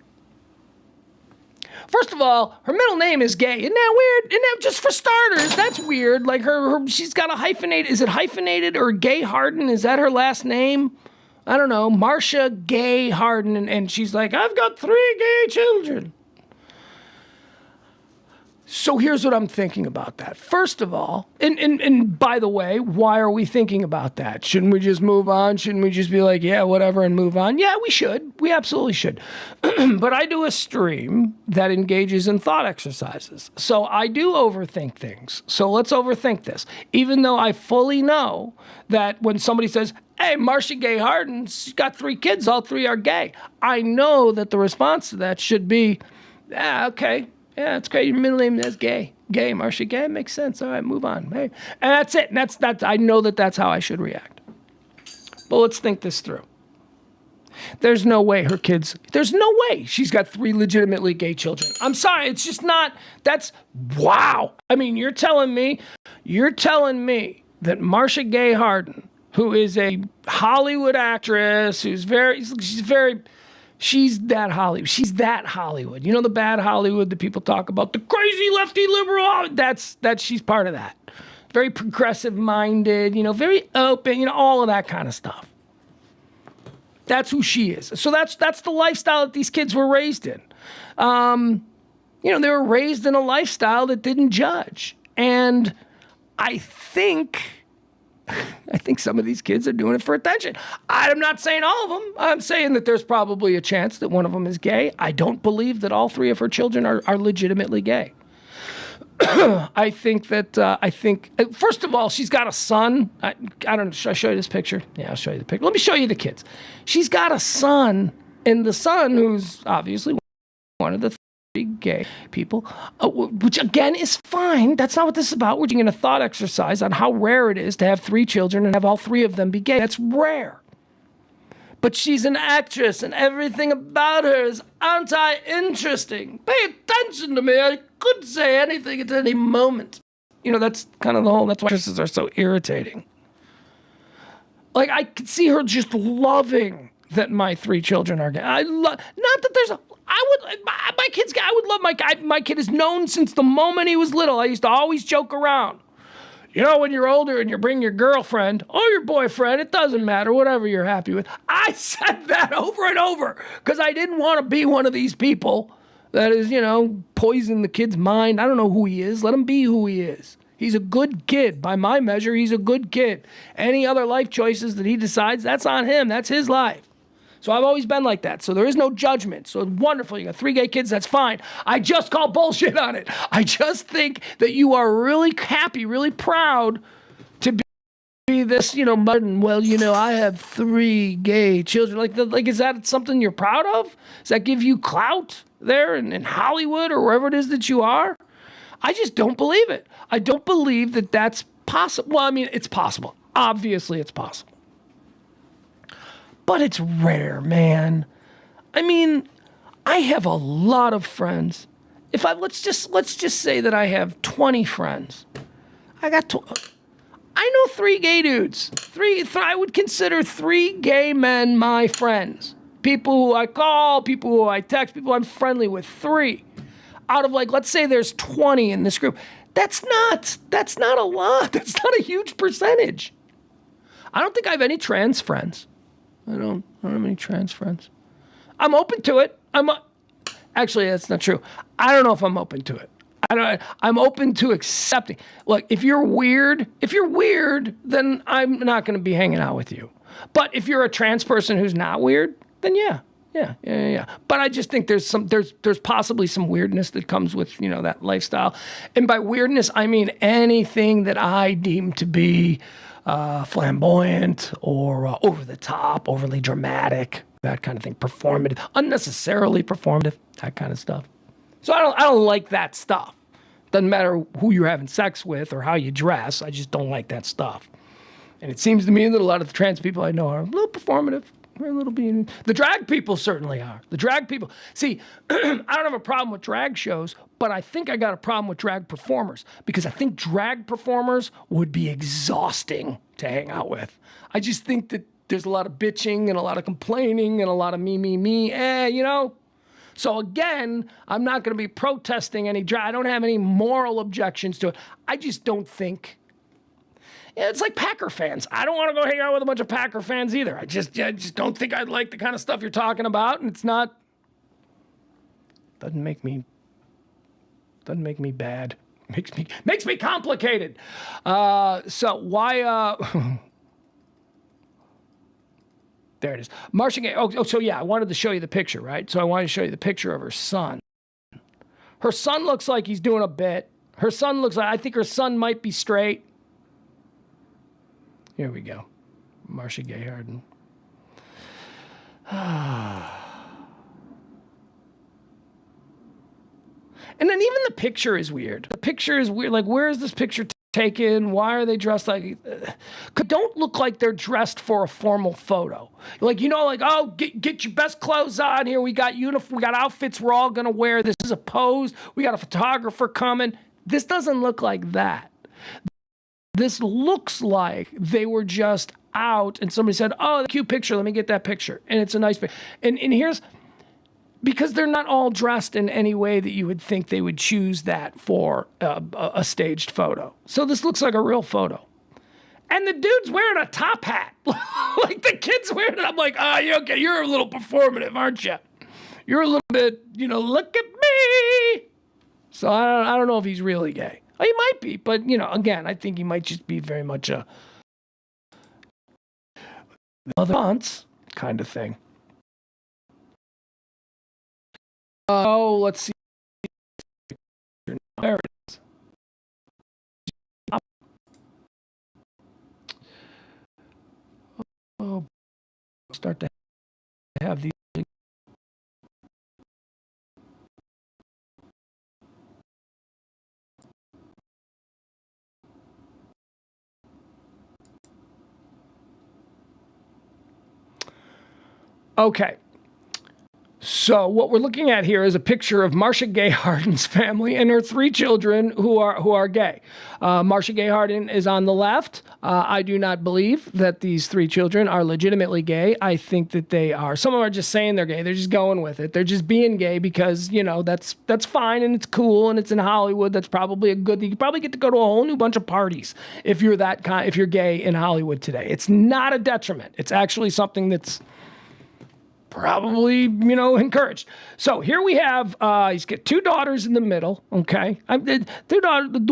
First of all, her middle name is Gay. Isn't that weird? Isn't that, just for starters, that's weird. Like she's got a hyphenated, is it hyphenated or Gay Harden? Is that her last name? I don't know, Marcia Gay Harden. And she's like, I've got 3 gay children. So here's what I'm thinking about that. First of all, and by the way, why are we thinking about that? Shouldn't we just move on? Shouldn't we just be like, yeah, whatever, and move on? Yeah, we should. We absolutely should. But I do a stream that engages in thought exercises. So I do overthink things. So let's overthink this. Even though I fully know that when somebody says, hey, Marcia Gay Harden's got 3 kids, all 3 are gay. I know that the response to that should be, yeah, okay. Yeah, it's great. Your middle name is Gay. Gay, Marcia Gay. Makes sense. All right, move on. Hey. And that's it. And that's I know that that's how I should react. But let's think this through. There's no way there's no way she's got 3 legitimately gay children. I'm sorry. It's just not, that's, wow. I mean, you're telling me that Marcia Gay Harden, who is a Hollywood actress, she's that Hollywood. She's that Hollywood. You know the bad Hollywood that people talk about? The crazy lefty liberal? That's she's part of that. Very progressive minded, very open, all of that kind of stuff. That's who she is. So that's the lifestyle that these kids were raised in. They were raised in a lifestyle that didn't judge. And I think some of these kids are doing it for attention. I'm not saying all of them. I'm saying that there's probably a chance that one of them is gay. I don't believe that all 3 of her children are legitimately gay. I think, first of all, she's got a son. I don't know, should I show you this picture? Yeah, I'll show you the picture. Let me show you the kids. She's got a son, and the son, who's obviously one of the 3 gay people, which again is fine. That's not what this is about. We're doing a thought exercise on how rare it is to have 3 children and have all 3 of them be gay. That's rare. But she's an actress, and everything about her is anti-interesting. Pay attention to me. I could say anything at any moment. That's kind of that's why actresses are so irritating. Like, I could see her just loving that my 3 children are gay. Not that there's I would love my kid is known since the moment he was little. I used to always joke around. When you're older and you bring your girlfriend or your boyfriend, it doesn't matter, whatever you're happy with. I said that over and over because I didn't want to be one of these people that is, poison the kid's mind. I don't know who he is. Let him be who he is. He's a good kid. By my measure, he's a good kid. Any other life choices that he decides, that's on him. That's his life. So I've always been like that. So there is no judgment. So it's wonderful. You got 3 gay kids. That's fine. I just call bullshit on it. I just think that you are really happy, really proud to be this, modern. Well, I have 3 gay children. Like, is that something you're proud of? Does that give you clout there in Hollywood or wherever it is that you are? I just don't believe it. I don't believe that that's possible. Well, I mean, it's possible. Obviously, it's possible. But it's rare, man. I mean, I have a lot of friends. Let's just say that I have 20 friends. I know 3 gay dudes. I would consider 3 gay men my friends. People who I call, people who I text, people I'm friendly with. 3 out of let's say there's 20 in this group. That's not a lot. That's not a huge percentage. I don't think I have any trans friends. I don't have any trans friends. I'm open to it. Actually, that's not true. I don't know if I'm open to it. I'm open to accepting. Look, if you're weird, then I'm not going to be hanging out with you. But if you're a trans person who's not weird, then yeah. But I just think there's possibly some weirdness that comes with, that lifestyle. And by weirdness, I mean anything that I deem to be flamboyant or over the top, overly dramatic, that kind of thing, performative, unnecessarily performative, that kind of stuff. So I don't like that stuff. Doesn't matter who you're having sex with or how you dress. I just don't like that stuff. And it seems to me that a lot of the trans people I know are a little performative. We're a little being. The drag people certainly are. The drag people. See, I don't have a problem with drag shows, but I think I got a problem with drag performers because I think drag performers would be exhausting to hang out with. I just think that there's a lot of bitching and a lot of complaining and a lot of me, you know? So again, I'm not going to be protesting any drag. I don't have any moral objections to it. I just don't think. It's like Packer fans. I don't want to go hang out with a bunch of Packer fans either. I just don't think I'd like the kind of stuff you're talking about, and it's not. Doesn't make me bad. Makes me complicated. So why? There it is. Marcia Gay. Oh, so yeah, I wanted to show you the picture, right? So I wanted to show you the picture of her son. Her son looks like he's doing a bit. Her son looks like, I think her son might be straight. Here we go. Marcia Gay Harden. And then even the picture is weird. The picture is weird. Like, where is this picture taken? Why are they dressed like... Don't look like they're dressed for a formal photo. Like, you know, like, oh, get your best clothes on here. We got outfits we're all going to wear. This is a pose. We got a photographer coming. This doesn't look like that. This looks like they were just out and somebody said, oh, cute picture. Let me get that picture. And it's a nice picture. And here's... Because they're not all dressed in any way that you would think they would choose that for a staged photo. So this looks like a real photo. And the dude's wearing a top hat. Like the kid's wearing it. I'm like, okay, you're a little performative, aren't you? You're a little bit, look at me. So I don't know if he's really gay. He might be, but, again, I think he might just be very much a other aunts kind of thing. Oh, let's see. There it is. Oh, start to have these. Okay. So what we're looking at here is a picture of Marcia Gay Harden's family and her 3 children who are gay. Marcia Gay Harden is on the left. I do not believe that these 3 children are legitimately gay. I think that they are. Some of them are just saying they're gay. They're just going with it. They're just being gay because, that's fine and it's cool and it's in Hollywood. That's probably a good thing. You probably get to go to a whole new bunch of parties if you're if you're gay in Hollywood today. It's not a detriment. It's actually something that's probably, encouraged. So here we have, he's got 2 daughters in the middle, okay? The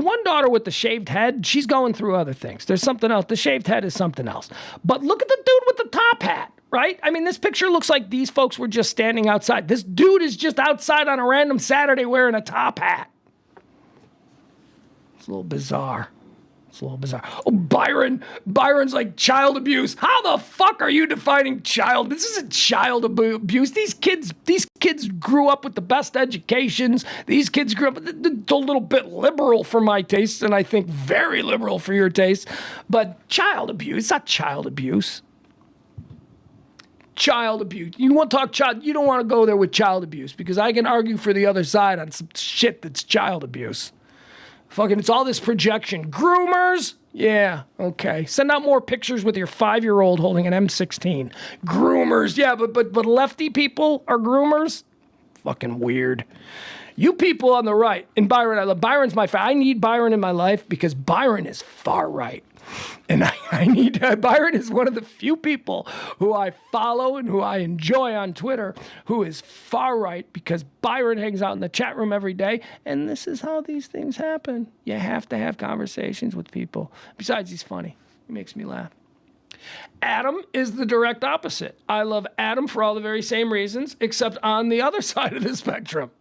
one daughter with the shaved head, she's going through other things. There's something else. The shaved head is something else. But look at the dude with the top hat, right? I mean, this picture looks like these folks were just standing outside. This dude is just outside on a random Saturday wearing a top hat. It's a little bizarre. Oh, Byron's like child abuse. How the fuck are you defining child? This isn't child abuse. These kids grew up with the best educations. These kids grew up a little bit liberal for my taste, and I think very liberal for your taste. But child abuse, it's not child abuse. Child abuse. You want to talk child, you don't want to go there with child abuse because I can argue for the other side on some shit that's child abuse. Fucking, it's all this projection. Groomers? Yeah, okay. Send out more pictures with your 5-year-old holding an M16. Groomers, yeah, but lefty people are groomers? Fucking weird. You people on the right, and Byron, I love Byron's my favorite. I need Byron in my life because Byron is far right. And I need Byron is one of the few people who I follow and who I enjoy on Twitter who is far right because Byron hangs out in the chat room every day. And this is how these things happen. You have to have conversations with people. Besides, he's funny. He makes me laugh. Adam is the direct opposite. I love Adam for all the very same reasons, except on the other side of the spectrum.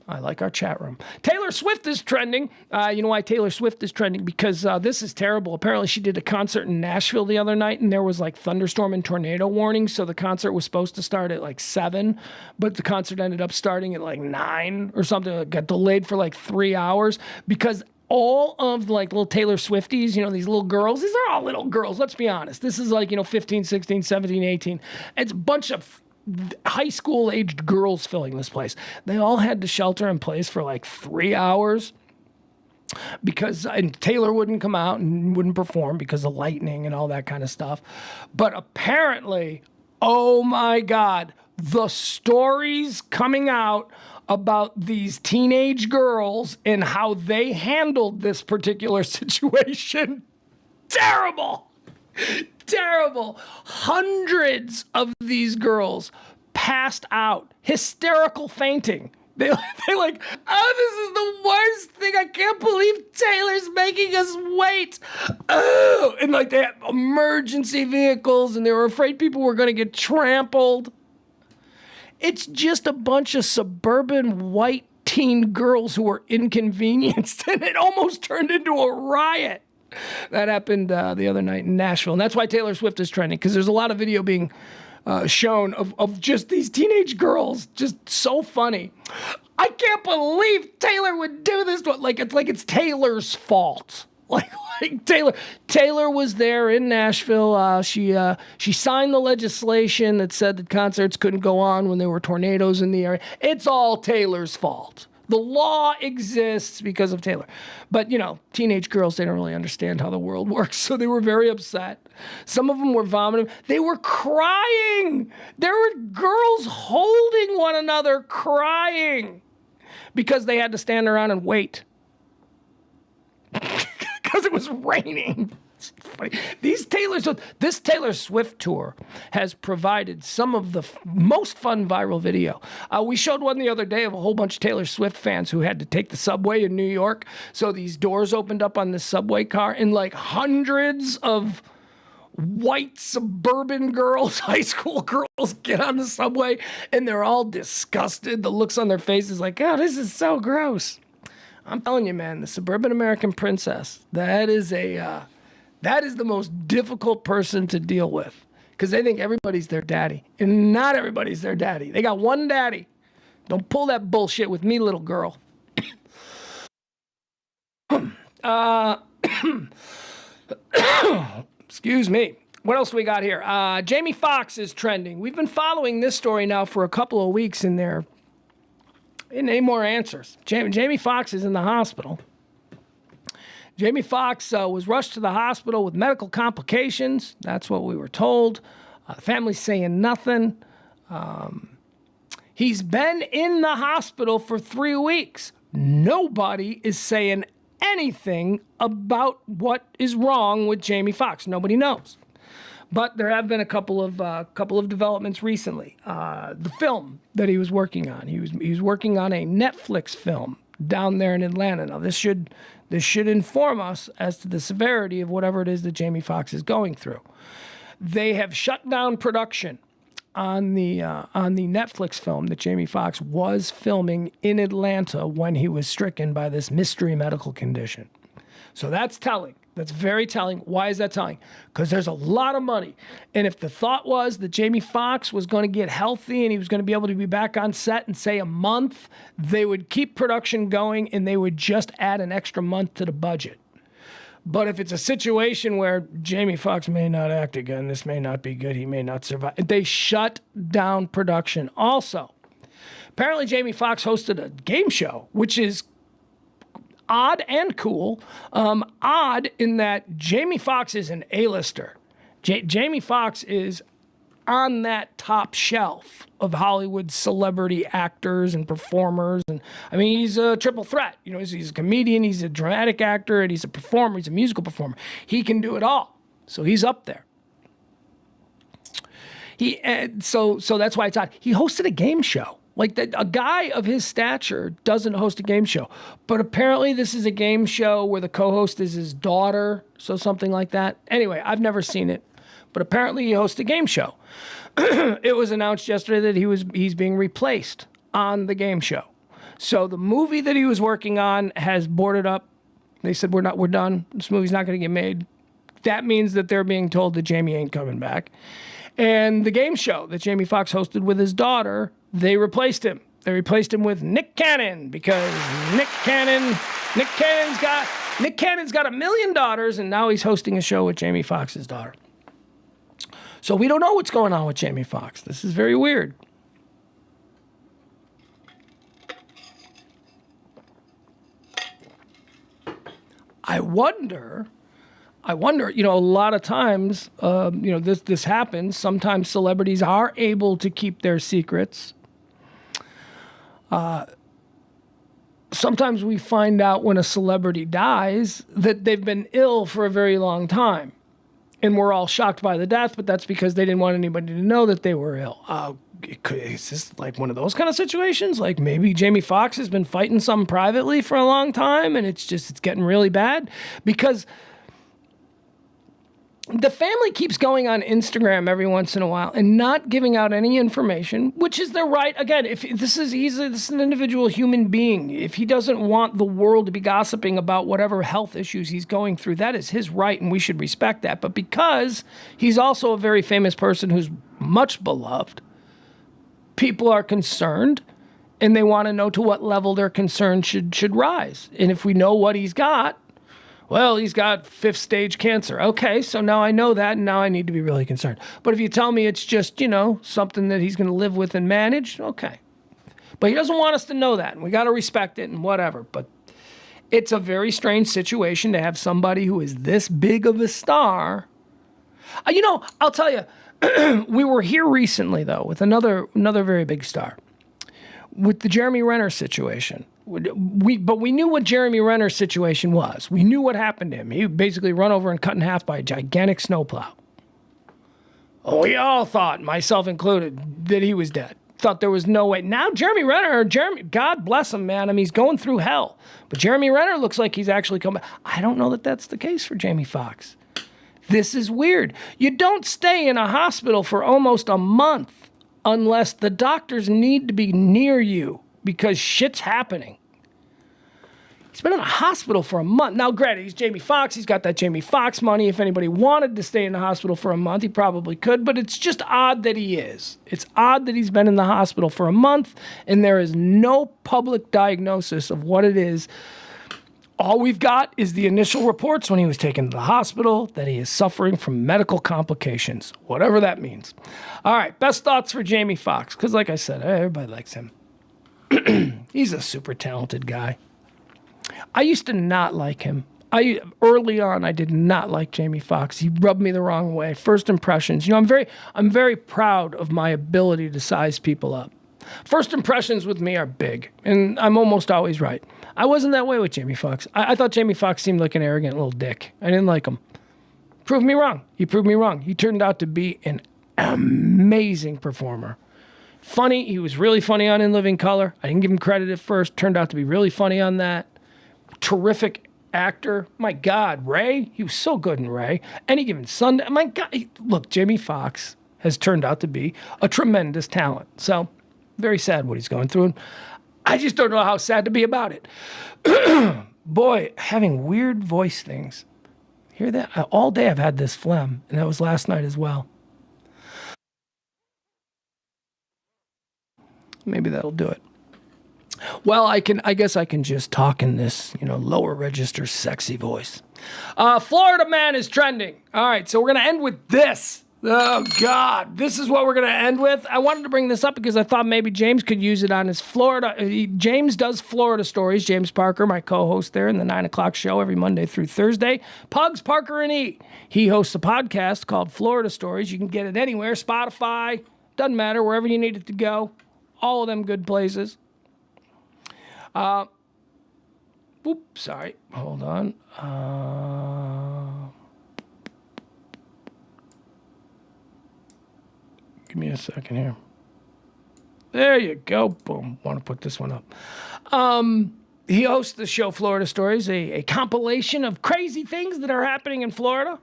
I like our chat room. Taylor Swift is trending. You know why Taylor Swift is trending? Because this is terrible. Apparently she did a concert in Nashville the other night and there was like thunderstorm and tornado warnings. So the concert was supposed to start at like 7, but the concert ended up starting at like 9 or something. It got delayed for like 3 hours because all of like little Taylor Swifties, you know, these little girls, these are all little girls. Let's be honest. This is like, you know, 15, 16, 17, 18. It's a bunch of high school aged girls filling this place. They all had to shelter in place for like 3 hours because and Taylor wouldn't come out and wouldn't perform because of lightning and all that kind of stuff. But apparently, oh my God, the stories coming out about these teenage girls and how they handled this particular situation. Terrible. Terrible. Hundreds of these girls passed out, hysterical fainting. They like, oh, this is the worst thing. I can't believe Taylor's making us wait. Oh, and like they had emergency vehicles and they were afraid people were going to get trampled. It's just a bunch of suburban white teen girls who were inconvenienced, and it almost turned into a riot. That happened the other night in Nashville, and that's why Taylor Swift is trending, because there's a lot of video being shown of just these teenage girls, just so funny. I can't believe Taylor would do this. Like it's Taylor's fault. Like Taylor was there in Nashville. She signed the legislation that said that concerts couldn't go on when there were tornadoes in the area. It's all Taylor's fault. The law exists because of Taylor. But, you know, teenage girls, they don't really understand how the world works, so they were very upset. Some of them were vomiting. They were crying. There were girls holding one another, crying, because they had to stand around and wait. Because it was raining. This Taylor Swift tour has provided some of the most fun viral video. We showed one the other day of a whole bunch of Taylor Swift fans who had to take the subway in New York. So these doors opened up on this subway car, and like hundreds of white suburban girls, high school girls, get on the subway, and they're all disgusted. The looks on their faces like, oh, this is so gross. I'm telling you, man, the suburban American princess, that is the most difficult person to deal with, because they think everybody's their daddy, and not everybody's their daddy. They got one daddy. Don't pull that bullshit with me, little girl. Excuse me. What else we got here? Jamie Foxx is trending. We've been following this story now for a couple of weeks in there. Any more answers? Jamie Foxx is in the hospital. Jamie Foxx was rushed to the hospital with medical complications. That's what we were told. The family's saying nothing. He's been in the hospital for 3 weeks. Nobody is saying anything about what is wrong with Jamie Foxx. Nobody knows. But there have been a couple of developments recently. The film that he was working on. He was working on a Netflix film down there in Atlanta. Now this should inform us as to the severity of whatever it is that Jamie Foxx is going through. They have shut down production on the Netflix film that Jamie Foxx was filming in Atlanta when he was stricken by this mystery medical condition. So that's telling. That's very telling. Why is that telling? Because there's a lot of money. And if the thought was that Jamie Foxx was going to get healthy and he was going to be able to be back on set in, say, a month, they would keep production going and they would just add an extra month to the budget. But if it's a situation where Jamie Foxx may not act again, this may not be good, he may not survive, they shut down production. Also, apparently Jamie Foxx hosted a game show, which is odd and cool. Odd in that Jamie Foxx is an A-lister. Jamie Foxx is on that top shelf of Hollywood celebrity actors and performers. And I mean, he's a triple threat. You know, he's a comedian, he's a dramatic actor, and he's a performer. He's a musical performer. He can do it all. So he's up there. So that's why it's odd. He hosted a game show. Like a guy of his stature doesn't host a game show. But apparently this is a game show where the co-host is his daughter. So something like that. Anyway, I've never seen it. But apparently he hosts a game show. It was announced yesterday that he's being replaced on the game show. So the movie that he was working on has boarded up. They said, we're done. This movie's not going to get made. That means that they're being told that Jamie ain't coming back. And the game show that Jamie Foxx hosted with his daughter, they replaced him. They replaced him with Nick Cannon, because Nick Cannon Nick Cannon's got 1 million daughters, and now he's hosting a show with Jamie Foxx's daughter. So we don't know what's going on with Jamie Foxx. This is very weird. I wonder, a lot of times, this happens. Sometimes celebrities are able to keep their secrets. Sometimes we find out when a celebrity dies that they've been ill for a very long time. And we're all shocked by the death, but that's because they didn't want anybody to know that they were ill. Is this like one of those kind of situations? Like maybe Jamie Foxx has been fighting something privately for a long time and it's getting really bad? Because the family keeps going on Instagram every once in a while and not giving out any information, which is their right. Again, if this is an individual human being. If he doesn't want the world to be gossiping about whatever health issues he's going through, that is his right, and we should respect that. But because he's also a very famous person who's much beloved, people are concerned, and they want to know to what level their concern should rise. And if we know what he's got, well, he's got 5th stage cancer. Okay, so now I know that, and now I need to be really concerned. But if you tell me it's just, something that he's going to live with and manage, okay. But he doesn't want us to know that, and we got to respect it and whatever. But it's a very strange situation to have somebody who is this big of a star. I'll tell you, we were here recently, though, with another very big star, with the Jeremy Renner situation. But we knew what Jeremy Renner's situation was. We knew what happened to him. He basically run over and cut in half by a gigantic snowplow. Oh, we all thought, myself included, that he was dead. Thought there was no way. Now Jeremy Renner, God bless him, man. I mean, he's going through hell. But Jeremy Renner looks like he's actually coming. I don't know that that's the case for Jamie Foxx. This is weird. You don't stay in a hospital for almost a month unless the doctors need to be near you, because shit's happening. He's been in a hospital for a month. Now, granted, he's Jamie Foxx. He's got that Jamie Foxx money. If anybody wanted to stay in the hospital for a month, he probably could. But it's just odd that he is. It's odd that he's been in the hospital for a month, and there is no public diagnosis of what it is. All we've got is the initial reports when he was taken to the hospital that he is suffering from medical complications, whatever that means. All right, best thoughts for Jamie Foxx, because like I said, everybody likes him. He's a super talented guy. I used to not like him. Early on, I did not like Jamie Foxx. He rubbed me the wrong way. First impressions. I'm very proud of my ability to size people up. First impressions with me are big, and I'm almost always right. I wasn't that way with Jamie Foxx. I thought Jamie Foxx seemed like an arrogant little dick. I didn't like him. Proved me wrong. He proved me wrong. He turned out to be an amazing performer. Funny. He was really funny on In Living Color. I didn't give him credit at first. Turned out to be really funny on that. Terrific actor. My God, Ray. He was so good in Ray. Any Given Sunday. My God. Look, Jamie Foxx has turned out to be a tremendous talent. So, very sad what he's going through. I just don't know how sad to be about it. Boy, having weird voice things. Hear that? All day I've had this phlegm, and that was last night as well. Maybe that'll do it. Well, I guess I can just talk in this, lower register sexy voice. Florida man is trending. All right, so we're going to end with this. Oh, God. This is what we're going to end with. I wanted to bring this up because I thought maybe James could use it on his Florida. James does Florida stories. James Parker, my co-host there in the 9 o'clock show every Monday through Thursday. Pugs, Parker, and E. He hosts a podcast called Florida Stories. You can get it anywhere. Spotify. Doesn't matter. Wherever you need it to go. All of them good places. Sorry. Hold on. Give me a second here. There you go. Boom. Want to put this one up. He hosts the show Florida Stories, a compilation of crazy things that are happening in Florida.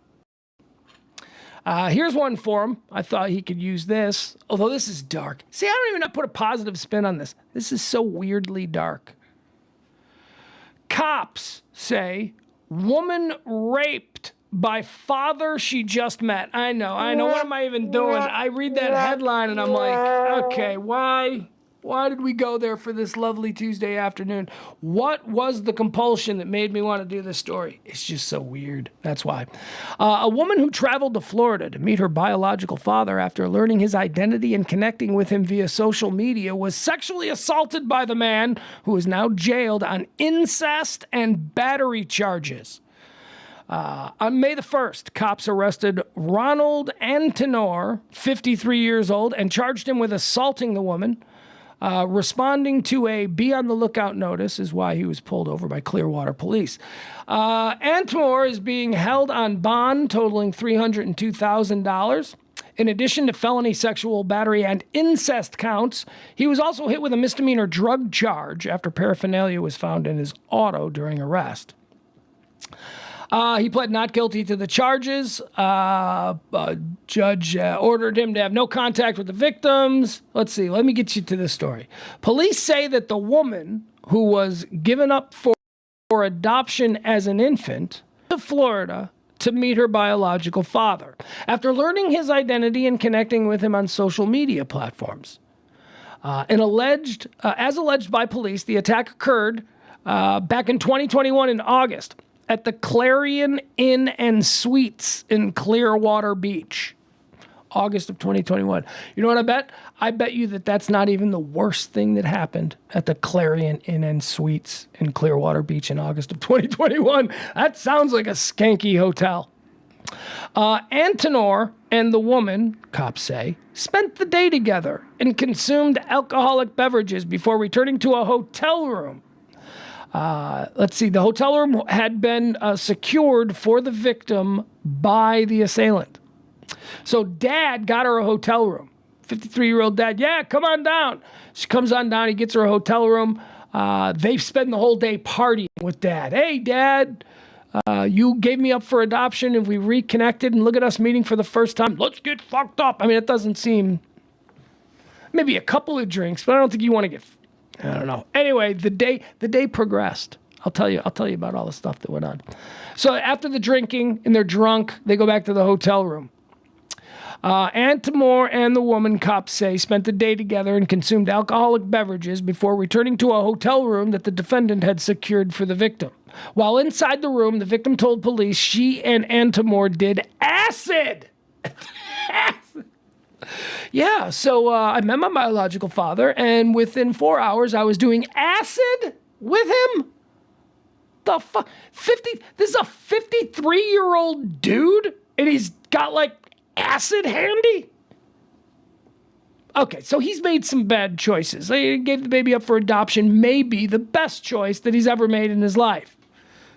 Here's one for him. I thought he could use this, although this is dark. See, I don't even put a positive spin on this. This is so weirdly dark. Cops say woman raped by father she just met. I know. What am I even doing? I read that headline and I'm like, okay, why? Why did we go there for this lovely Tuesday afternoon? What was the compulsion that made me want to do this story? It's just so weird. That's why. A woman who traveled to Florida to meet her biological father after learning his identity and connecting with him via social media was sexually assaulted by the man who is now jailed on incest and battery charges. On May the 1st, cops arrested Ronald Antenor, 53 years old, and charged him with assaulting the woman. Responding to a be on the lookout notice is why he was pulled over by Clearwater police. Antemore is being held on bond totaling $302,000. In addition to felony sexual battery and incest counts, he was also hit with a misdemeanor drug charge after paraphernalia was found in his auto during arrest. He pled not guilty to the charges. Judge ordered him to have no contact with the victims. Let's see. Let me get you to this story. Police say that the woman who was given up for adoption as an infant to Florida to meet her biological father after learning his identity and connecting with him on social media platforms. As alleged by police, the attack occurred back in 2021 in August at the Clarion Inn and Suites in Clearwater Beach. August of 2021. You know what I bet? I bet you that that's not even the worst thing that happened at the Clarion Inn and Suites in Clearwater Beach in August of 2021. That sounds like a skanky hotel. Antenor and the woman, cops say, spent the day together and consumed alcoholic beverages before returning to a hotel room. Let's see, the hotel room had been secured for the victim by the assailant. So dad got her a hotel room. 53-year-old dad, yeah, come on down. She comes on down, he gets her a hotel room. They spend the whole day partying with dad. Hey, dad, you gave me up for adoption and we reconnected and look at us meeting for the first time. Let's get fucked up. I mean, it doesn't seem, maybe a couple of drinks, but I don't think you want to get, I don't know. Anyway, the day progressed. I'll tell you about all the stuff that went on. So after the drinking and they're drunk, they go back to the hotel room. Antemore and the woman, cops say, spent the day together and consumed alcoholic beverages before returning to a hotel room that the defendant had secured for the victim. While inside the room, the victim told police she and Antemore did acid. Yeah, so I met my biological father, and within 4 hours, I was doing acid with him? The fuck? This is a 53-year-old dude, and he's got, like, acid handy? Okay, so he's made some bad choices. He gave the baby up for adoption, maybe the best choice that he's ever made in his life.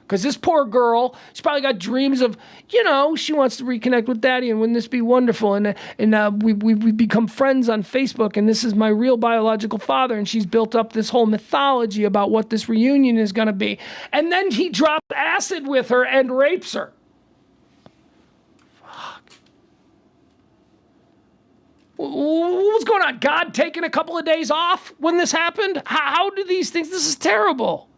Because this poor girl, she's probably got dreams of, she wants to reconnect with daddy, and wouldn't this be wonderful? And we become friends on Facebook, and this is my real biological father, and she's built up this whole mythology about what this reunion is going to be. And then he drops acid with her and rapes her. Fuck. What was going on? God taking a couple of days off when this happened? How do these things? This is terrible.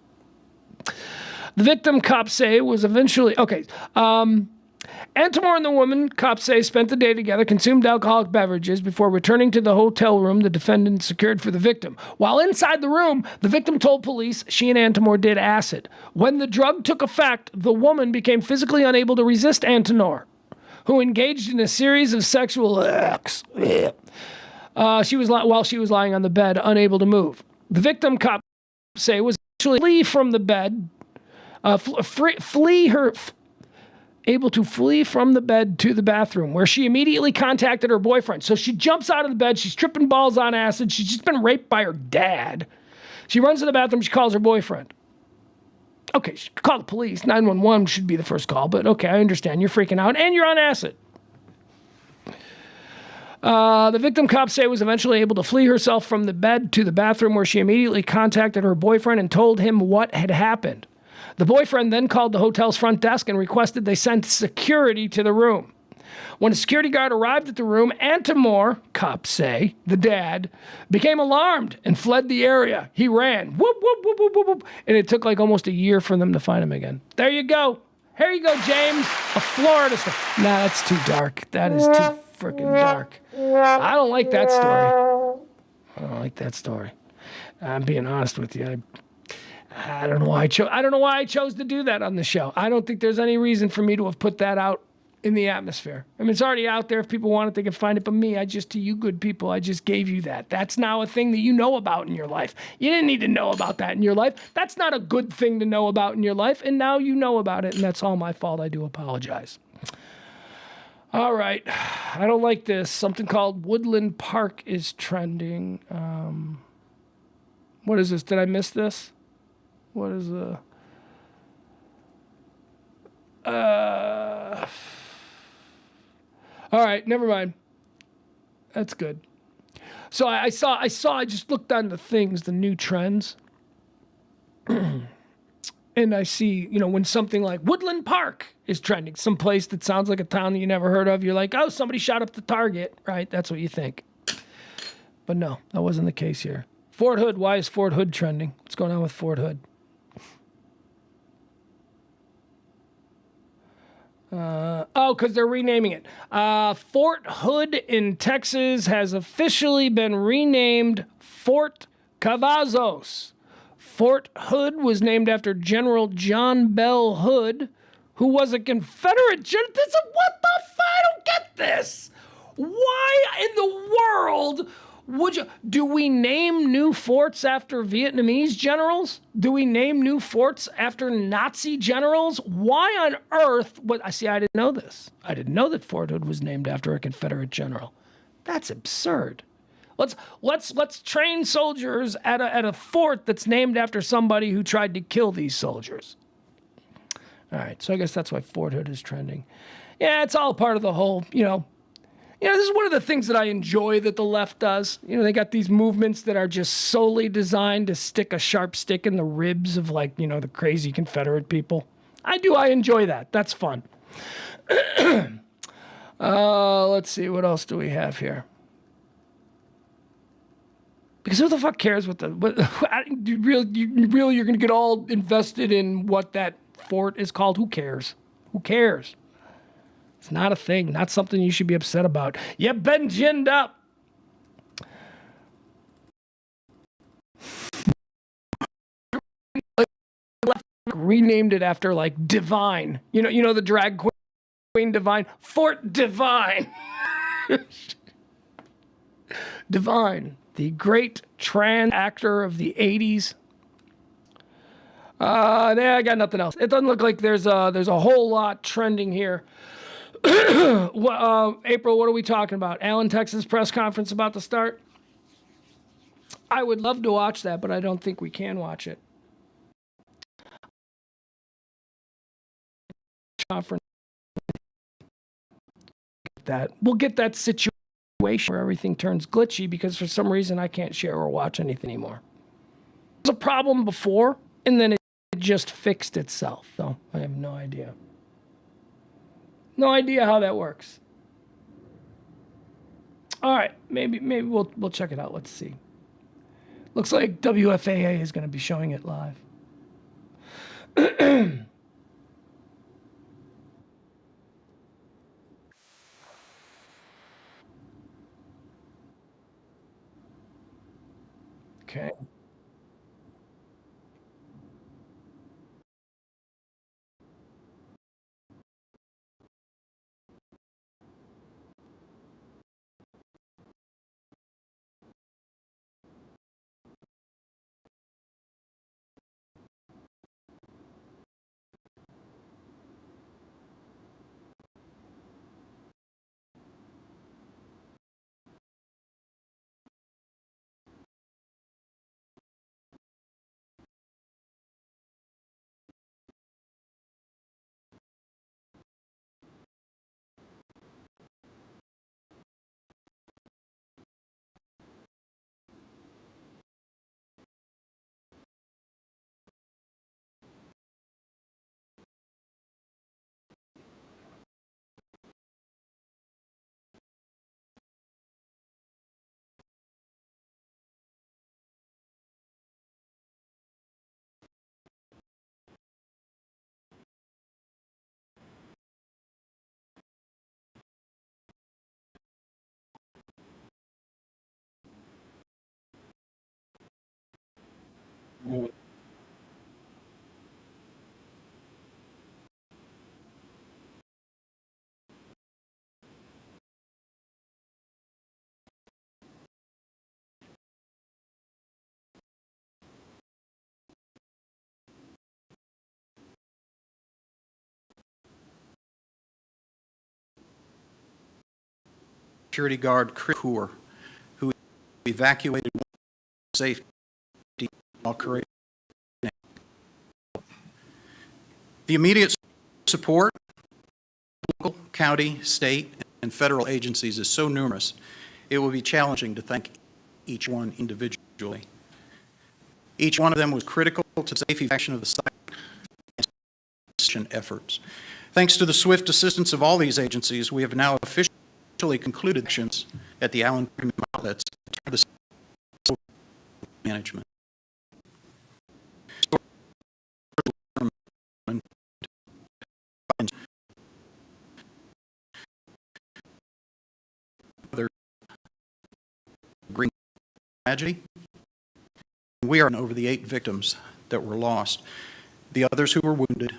The victim, cops say, was eventually... Okay. Antemore and the woman, cops say, spent the day together, consumed alcoholic beverages before returning to the hotel room the defendant secured for the victim. While inside the room, the victim told police she and Antemore did acid. When the drug took effect, the woman became physically unable to resist Antenor, who engaged in a series of sexual acts. While she was lying on the bed, unable to move. The victim, cops say, was actually flee from the bed... able to flee from the bed to the bathroom, where she immediately contacted her boyfriend. So she jumps out of the bed. She's tripping balls on acid. She's just been raped by her dad. She runs to the bathroom. She calls her boyfriend. Okay, she could call the police. 911 should be the first call, but okay, I understand. You're freaking out, and you're on acid. The victim, cops say, was eventually able to flee herself from the bed to the bathroom, where she immediately contacted her boyfriend and told him what had happened. The boyfriend then called the hotel's front desk and requested they send security to the room. When a security guard arrived at the room, Antemore, cops say, the dad, became alarmed and fled the area. He ran. Whoop, whoop, whoop, whoop, whoop, whoop. And it took like almost a year for them to find him again. There you go. Here you go, James. A Florida story. Nah, that's too dark. That is too freaking dark. I don't like that story. like that story. I'm being honest with you. I don't know why I don't know why I chose to do that on the show. I don't think there's any reason for me to have put that out in the atmosphere. I mean, it's already out there. If people want it, they can find it. But me, to you good people, I just gave you that. That's now a thing that you know about in your life. You didn't need to know about that in your life. That's not a good thing to know about in your life. And now you know about it. And that's all my fault. I do apologize. All right. I don't like this. Something called Woodland Park is trending. What is this? Did I miss this? What is all right, never mind. That's good. So I just looked on the things, the new trends. And I see, when something like Woodland Park is trending, some place that sounds like a town that you never heard of, you're like, oh, somebody shot up the Target, right? That's what you think. But no, that wasn't the case here. Fort Hood, why is Fort Hood trending? What's going on with Fort Hood? Because they're renaming it. Fort Hood in Texas has officially been renamed Fort Cavazos. Fort Hood was named after General John Bell Hood, who was a Confederate general. What the fuck? I don't get this. Why in the world would you? Do we name new forts after Vietnamese generals? Do we name new forts after Nazi generals? Why on earth? I didn't know this. I didn't know that Fort Hood was named after a Confederate general. That's absurd. Let's train soldiers at a fort that's named after somebody who tried to kill these soldiers. All right, so I guess that's why Fort Hood is trending. Yeah, it's all part of the whole, this is one of the things that I enjoy that the left does. They got these movements that are just solely designed to stick a sharp stick in the ribs of the crazy Confederate people. I enjoy that. That's fun. Let's see, what else do we have here? Because who the fuck cares what you really you're gonna get all invested in what that fort is called? Who cares? Who cares? It's not a thing, not something you should be upset about. You've been ginned up. Renamed it after Divine. You know the drag queen Divine? Fort Divine. Divine, the great trans actor of the 80s. I got nothing else. It doesn't look like there's a whole lot trending here. April, what are we talking about? Allen, Texas press conference about to start? I would love to watch that, but I don't think we can watch it. Conference. We'll get that situation where everything turns glitchy because for some reason I can't share or watch anything anymore. There was a problem before, and then it just fixed itself. So I have no idea. No idea how that works. All right, maybe we'll check it out. Let's see. Looks like WFAA is going to be showing it live. Okay. Security guard Chris Hoor, who evacuated safety while creating. The immediate support of local, county, state, and federal agencies is so numerous, it will be challenging to thank each one individually. Each one of them was critical to the safe evacuation of the site and efforts. Thanks to the swift assistance of all these agencies, we have now officially concluded actions at the Allen Premium Outlets to the management. Other green tragedy. We are over the 8 victims that were lost, the others who were wounded,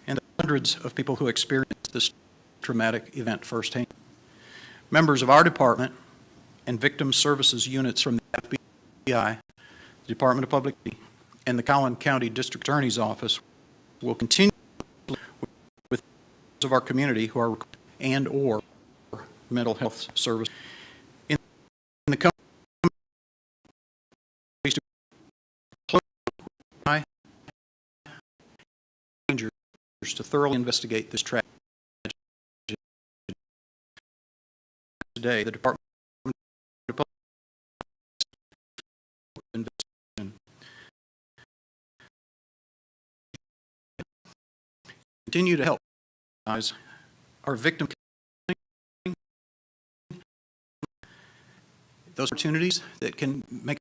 and the hundreds of people who experienced this traumatic event firsthand. Members of our department and victim services units from the FBI, the Department of Public Safety, and the Collin County District Attorney's Office will continue with those of our community who are and/or mental health service. In the coming days, to thoroughly investigate this tragedy. Today, the Department of Public Investigation continue to help our victim those opportunities that can make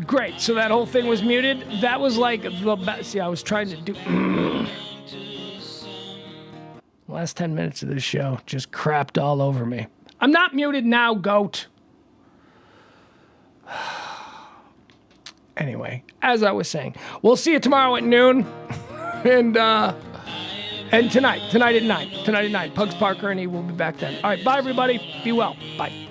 Great. So that whole thing was muted. That was like the best. See, I was trying to do. Last 10 minutes of this show just crapped all over me. I'm not muted now, goat. Anyway, as I was saying, we'll see you tomorrow at noon. and tonight at 9. Pugs Parker and he will be back then. All right, bye, everybody. Be well. Bye.